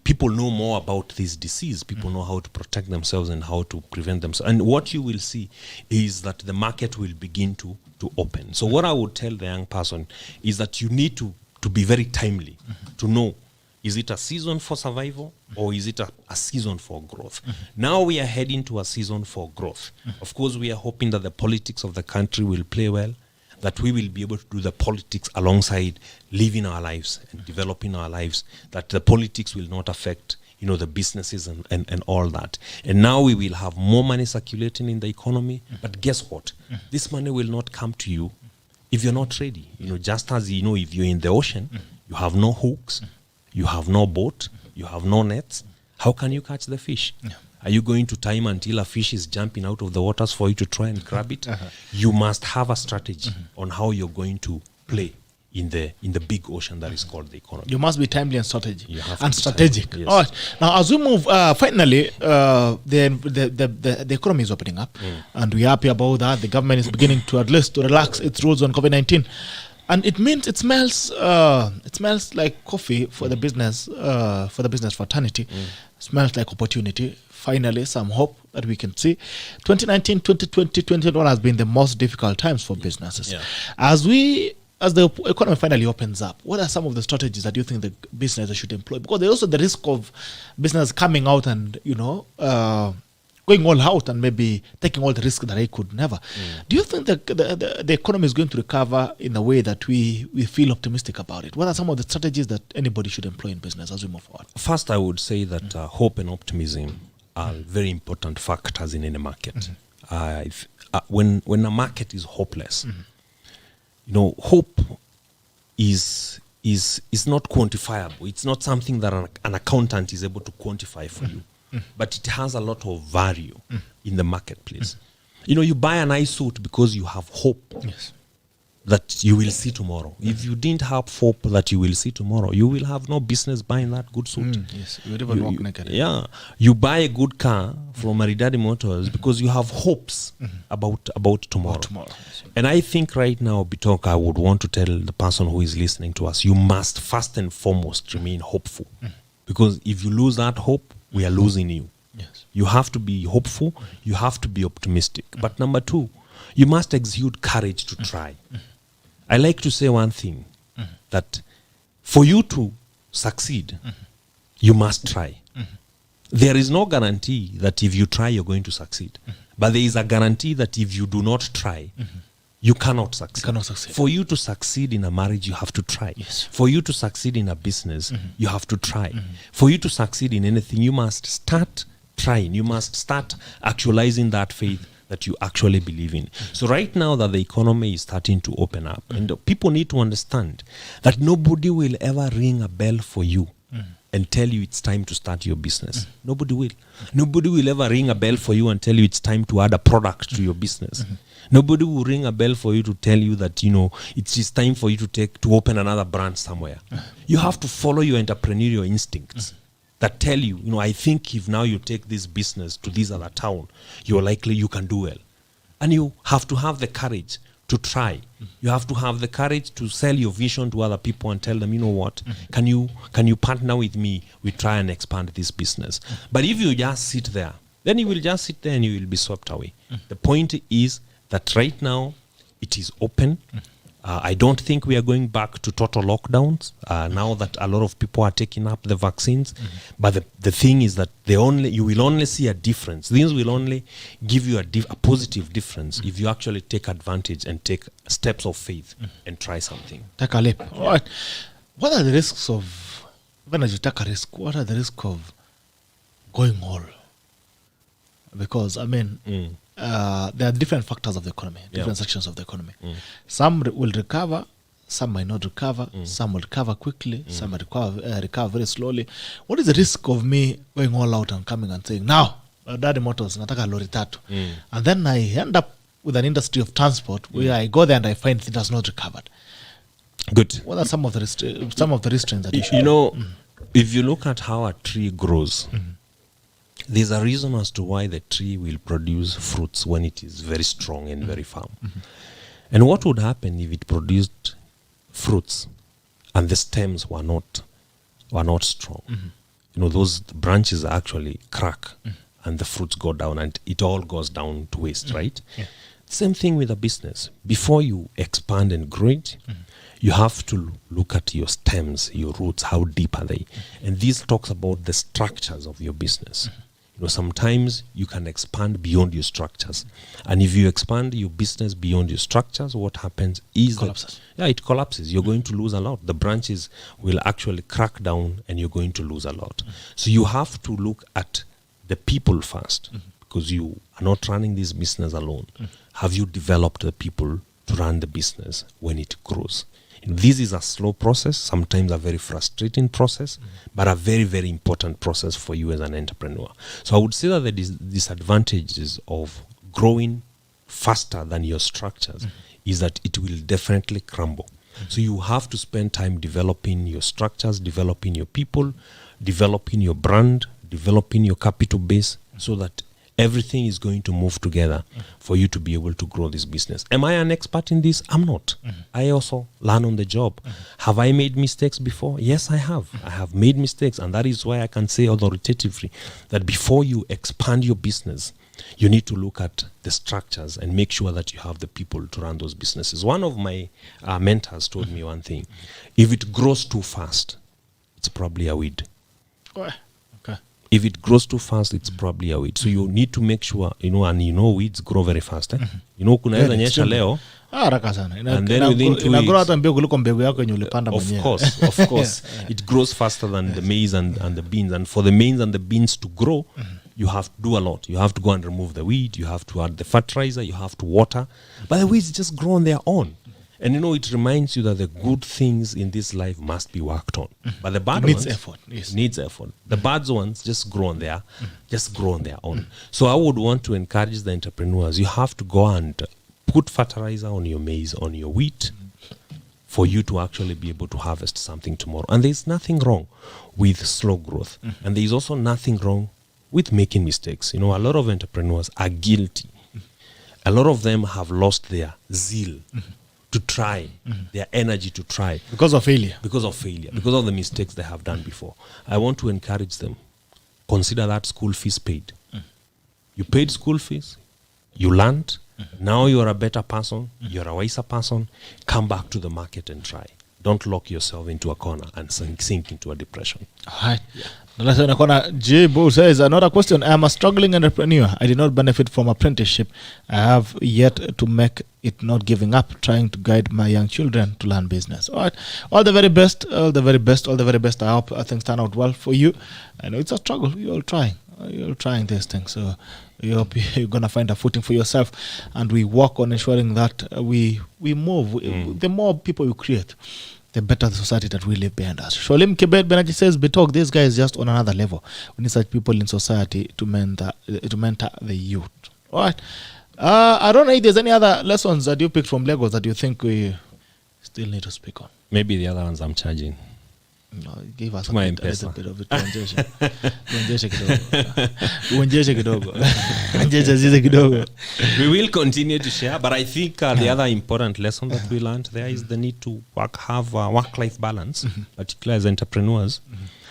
People know more about this disease. People know how to protect themselves and how to prevent themselves. And what you will see is that the market will begin to open. So what I would tell the young person is that you need to be very timely, to know Is it a season for survival or is it a season for growth? Now we are heading to a season for growth. Of course, we are hoping that the politics of the country will play well, that we will be able to do the politics alongside living our lives and developing our lives, that the politics will not affect the businesses and all that. And now we will have more money circulating in the economy. But guess what? This money will not come to you if you're not ready. Just as if you're in the ocean, you have no hooks, you have no boat, you have no nets. How can you catch the fish? Are you going to time until a fish is jumping out of the waters for you to try and grab it? You must have a strategy on how you're going to play in the big ocean that is called the economy. You must be timely and strategic. Yes. All right. Now, as we move, finally, the economy is opening up, and we're happy about that. The government is beginning to at least to relax its rules on COVID-19, and it means it smells like coffee for the business fraternity. Smells like opportunity. Finally, some hope that we can see. 2019, 2020, 2021 has been the most difficult times for businesses. As the economy finally opens up, what are some of the strategies that you think the businesses should employ? Because there's also the risk of business coming out and, going all out and maybe taking all the risk that they could never. Do you think that the economy is going to recover in a way that we feel optimistic about it? What are some of the strategies that anybody should employ in business as we move forward? First, I would say that hope and optimism are very important factors in any market. When a market is hopeless, hope is not quantifiable. It's not something that an accountant is able to quantify for you, but it has a lot of value in the marketplace. You buy a nice suit because you have hope that you will see tomorrow. If you didn't have hope that you will see tomorrow, you will have no business buying that good suit. You would even walk naked. You buy a good car from Maridadi Motors because you have hopes about tomorrow. And I think right now, Bitok, I would want to tell the person who is listening to us, you must first and foremost remain hopeful. Because if you lose that hope, we are losing you. You have to be hopeful. You have to be optimistic. But number two, you must exude courage to try. I like to say one thing, that for you to succeed, you must try. There is no guarantee that if you try, you're going to succeed. But there is a guarantee that if you do not try, you cannot succeed. For you to succeed in a marriage, you have to try. For you to succeed in a business, you have to try. For you to succeed in anything, you must start trying. You must start actualizing that faith that you actually believe in. So right now that the economy is starting to open up, and people need to understand that nobody will ever ring a bell for you and tell you it's time to start your business. Nobody will. Nobody will ever ring a bell for you and tell you it's time to add a product to your business. Nobody will ring a bell for you to tell you that, it's time for you to open another branch somewhere. You have to follow your entrepreneurial instincts that tell you, I think if now you take this business to this other town, you're likely you can do well. And you have to have the courage to try. You have to have the courage to sell your vision to other people and tell them, you know what, can you partner with me? We try and expand this business. But if you just sit there, then you will just sit there and you will be swept away. The point is that right now it is open. I don't think we are going back to total lockdowns now that a lot of people are taking up the vaccines. But the thing is that you will only see a difference. Things will only give you a positive difference if you actually take advantage and take steps of faith and try something. Take a leap. All right. What are the risks of, when you take a risk, what are the risks of going all? Because, there are different factors of the economy, different sections of the economy. Some will recover, some might not recover, some will recover quickly, some will recover very slowly. What is the risk of me going all out and coming and saying, now, Daddy Motors, nataka lori tatu. And then I end up with an industry of transport where I go there and I find it has not recovered. Good. What are some of the restraints that you should if you look at how a tree grows, there's a reason as to why the tree will produce fruits when it is very strong and very firm. And what would happen if it produced fruits and the stems were not strong? Those branches actually crack and the fruits go down and it all goes down to waste, right? Same thing with a business. Before you expand and grow it, you have to look at your stems, your roots, how deep are they? And this talks about the structures of your business. You know, sometimes you can expand beyond your structures. And if you expand your business beyond your structures, what happens is Collapses. it collapses. You're going to lose a lot. The branches will actually crack down and you're going to lose a lot. So you have to look at the people first, because you are not running this business alone. Have you developed the people to run the business when it grows? This is a slow process, sometimes a very frustrating process, but a very, very important process for you as an entrepreneur. So I would say that the disadvantages of growing faster than your structures is that it will definitely crumble. So you have to spend time developing your structures, developing your people, developing your brand, developing your capital base, so that everything is going to move together for you to be able to grow this business. Am I an expert in this? I'm not. I also learn on the job. Have I made mistakes before? Yes, I have. I have made mistakes, and that is why I can say authoritatively that before you expand your business, you need to look at the structures and make sure that you have the people to run those businesses. One of my mentors told me one thing. If it grows too fast, it's probably a weed. Okay. If it grows too fast, it's probably a weed. So you need to make sure, weeds grow very fast. Kunaweza nyesha leo. Haraka sana. And then within 2 weeks, hata mbegu kuliko mbegu yako yenye ulipanda mwenyewe. Of course. It grows faster than the maize and the beans. And for the maize and the beans to grow, you have to do a lot. You have to go and remove the weed. You have to add the fertilizer. You have to water. But the weeds just grow on their own. And it reminds you that the good things in this life must be worked on. But the bad ones needs effort. The bad ones just grow on their own. So I would want to encourage the entrepreneurs. You have to go and put fertilizer on your maize, on your wheat, for you to actually be able to harvest something tomorrow. And there's nothing wrong with slow growth. And there's also nothing wrong with making mistakes. A lot of entrepreneurs are guilty. A lot of them have lost their zeal to try, their energy to try. Because of failure. Because of the mistakes they have done before. I want to encourage them. Consider that school fees paid. You paid school fees. You learned. Now you're a better person. You're a wiser person. Come back to the market and try. Don't lock yourself into a corner and sink into a depression. All right. J. Bo says, another question. I am a struggling entrepreneur. I did not benefit from apprenticeship. I have yet to make it, not giving up, trying to guide my young children to learn business. All right. All the very best. All the very best. I hope things turn out well for you. I know it's a struggle. You're trying this thing. So we hope you're going to find a footing for yourself. And we work on ensuring that we move. The more people you create, the better the society that we leave behind us. Sholim Kibet Benaji says, Betalk, this guy is just on another level. We need such people in society to mentor the youth. All right. I don't know if there's any other lessons that you picked from Lagos that you think we still need to speak on. Maybe the other ones I'm charging. No, give us a little bit of it. Tuonjeshe. We will continue to share, but I think the other important lesson that we learned there is the need to have a work-life balance, particularly as entrepreneurs.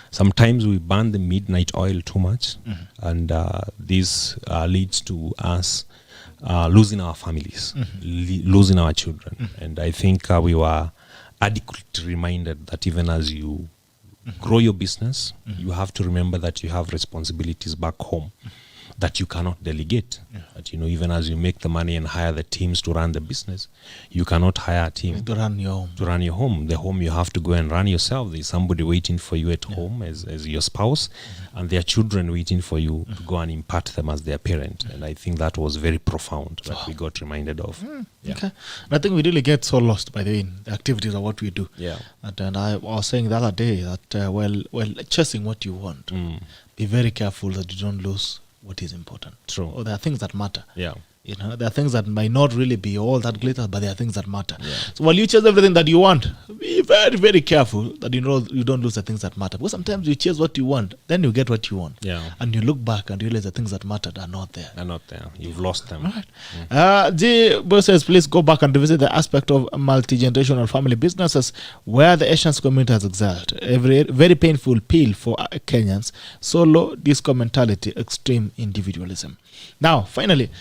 Sometimes we burn the midnight oil too much, and this leads to us losing our families, losing our children. And I think we were adequately reminded that even as you grow your business, you have to remember that you have responsibilities back home that you cannot delegate. That, even as you make the money and hire the teams to run the business, you cannot hire a team to run your home. The home you have to go and run yourself. There's somebody waiting for you at home as your spouse, and their children waiting for you to go and impart them as their parent. And I think that was very profound that we got reminded of. Okay. And I think we really get so lost by the activities of what we do. Yeah. And I was saying the other day that while chasing what you want, be very careful that you don't lose what is important. True. Or there are things that matter. Yeah. There are things that might not really be all that glitter, but there are things that matter. Yeah. So while you chase everything that you want, be very, very careful that you don't lose the things that matter. Because sometimes you chase what you want, then you get what you want. Yeah. And you look back and realize the things that mattered are not there. You've lost them. Right. J. Bo says, please go back and revisit the aspect of multi-generational family businesses where the Asian community has excelled. A very painful pill for Kenyans. Solo disco mentality, extreme individualism. Now, finally,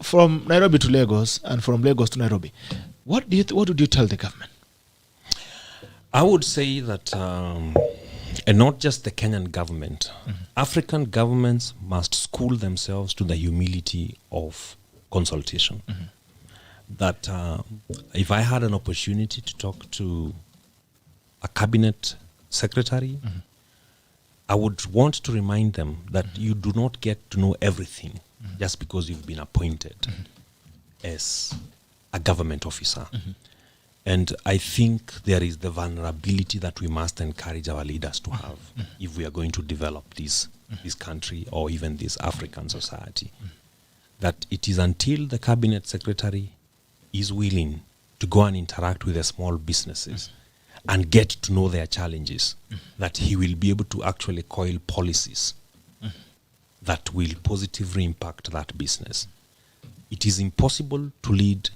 from Nairobi to Lagos and from Lagos to Nairobi, what would you tell the government? I would say that, and not just the Kenyan government, African governments must school themselves to the humility of consultation. That if I had an opportunity to talk to a cabinet secretary, I would want to remind them that you do not get to know everything just because you've been appointed as a government officer. And I think there is the vulnerability that we must encourage our leaders to have if we are going to develop this country or even this African society. That it is until the cabinet secretary is willing to go and interact with the small businesses and get to know their challenges, that he will be able to actually coil policies that will positively impact that business. It is impossible to lead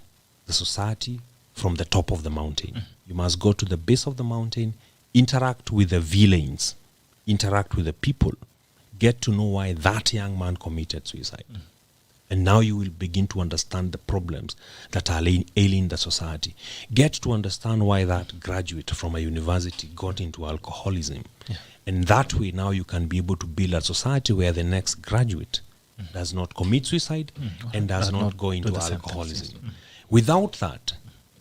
the society from the top of the mountain. You must go to the base of the mountain, interact with the villains, interact with the people, get to know why that young man committed suicide. And now you will begin to understand the problems that are ailing the society. Get to understand why that graduate from a university got into alcoholism. And that way now you can be able to build a society where the next graduate does not commit suicide and does not go into alcoholism. Without that,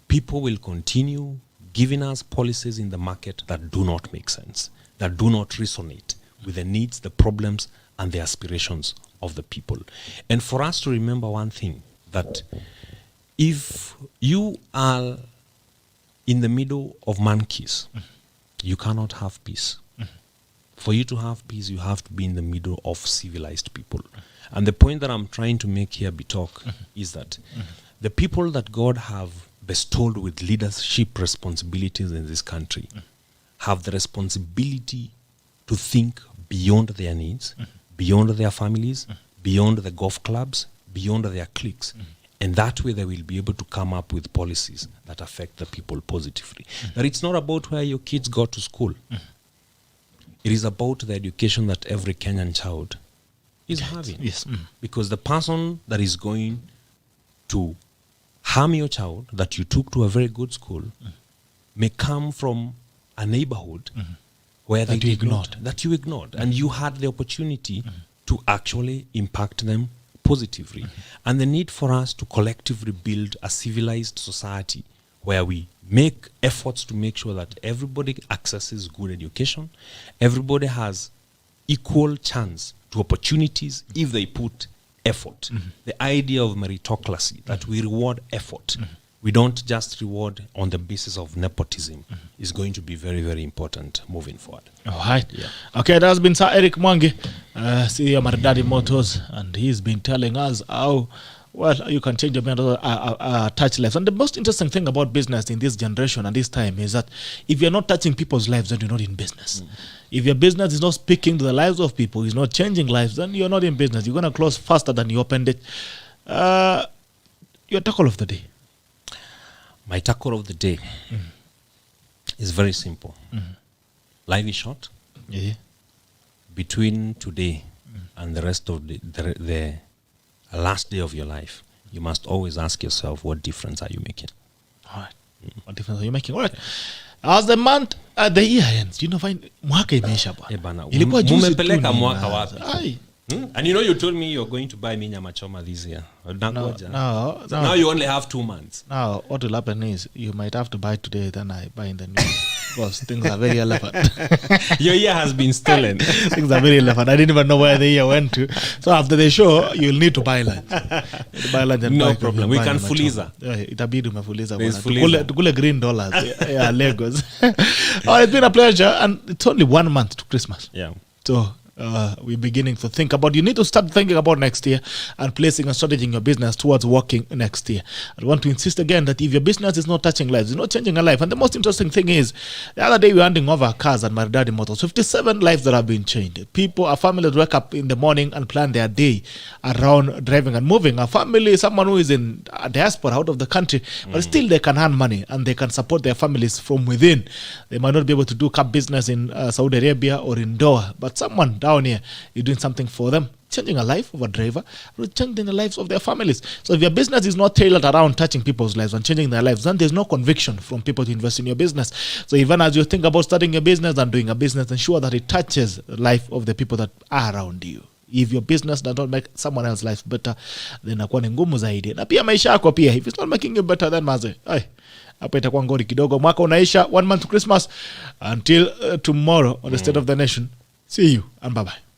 people will continue giving us policies in the market that do not make sense, that do not resonate with the needs, the problems, and the aspirations of the people. And for us to remember one thing, that if you are in the middle of monkeys, you cannot have peace. For you to have peace, you have to be in the middle of civilized people. And the point that I'm trying to make here, Bitok, is that the people that God have bestowed with leadership responsibilities in this country have the responsibility to think beyond their needs, beyond their families, beyond the golf clubs, beyond their cliques. And that way they will be able to come up with policies that affect the people positively. That it's not about where your kids go to school. It is about the education that every Kenyan child is having. Yes. Because the person that is going to harm your child that you took to a very good school may come from a neighborhood where That you ignored. and you had the opportunity to actually impact them positively. And the need for us to collectively build a civilized society where we make efforts to make sure that everybody accesses good education, everybody has equal chance to opportunities if they put effort. The idea of meritocracy, that we reward effort. We don't just reward on the basis of nepotism, is going to be very, very important moving forward. All right. Yeah. Okay, that's been Sir ERICK MWANGI, CEO of Maridadi Motors, and he's been telling us how well you can change your touch lives. And the most interesting thing about business in this generation and this time is that if you're not touching people's lives, then you're not in business. If your business is not speaking to the lives of people, is not changing lives, then you're not in business. You're going to close faster than you opened it. Your tackle of the day. My tackle of the day is very simple. Life is short. Yeah. Between today and the rest of the last day of your life, you must always ask yourself, what difference are you making? All right. What difference are you making? All right. As the month, the year ends, you know, find mwaka imeisha bwana. Ilikuwa juzi tu Mumepeleka ni mwaka wazi. wapi? Ai. And you know, you told me you're going to buy me nyama choma this year. No. Now you only have 2 months. Now, what will happen is you might have to buy today, then I buy in the new year. Because things are very relevant. Your year has been stolen. Things are very relevant. I didn't even know where the year went to. So after the show, you'll need to buy lunch. Buy lunch and No buy problem. We can fuliza. Itabidi umefuliza. There's fuliza. Tukule green dollars. Yeah, Lagos. Oh, it's been a pleasure. And it's only 1 month to Christmas. Yeah. So we're beginning to think about, you need to start thinking about next year and placing a strategy in your business towards working next year. I want to insist again that if your business is not touching lives, it's not changing a life. And the most interesting thing is, the other day we were handing over cars at Maridadi Motors, 57 lives that have been changed. People, our families wake up in the morning and plan their day around driving and moving. A family, someone who is in a diaspora out of the country, but still they can earn money and they can support their families from within. They might not be able to do cab business in Saudi Arabia or in Doha, but someone down here is doing something for them changing a life of a driver, changing the lives of their families. So if your business is not tailored around touching people's lives and changing their lives, then there's no conviction from people to invest in your business. So even as you think about starting your business and doing a business, ensure that it touches the life of the people that are around you. If your business does not make someone else's life better, then inakuwa ni ngumu zaidi. Na pia maisha yako pia, if it's not making you better, then maze, hapo itakuwa ngori kidogo. Mwaka unaisha, 1 month to Christmas. Until tomorrow on the State of the Nation. See you and bye-bye.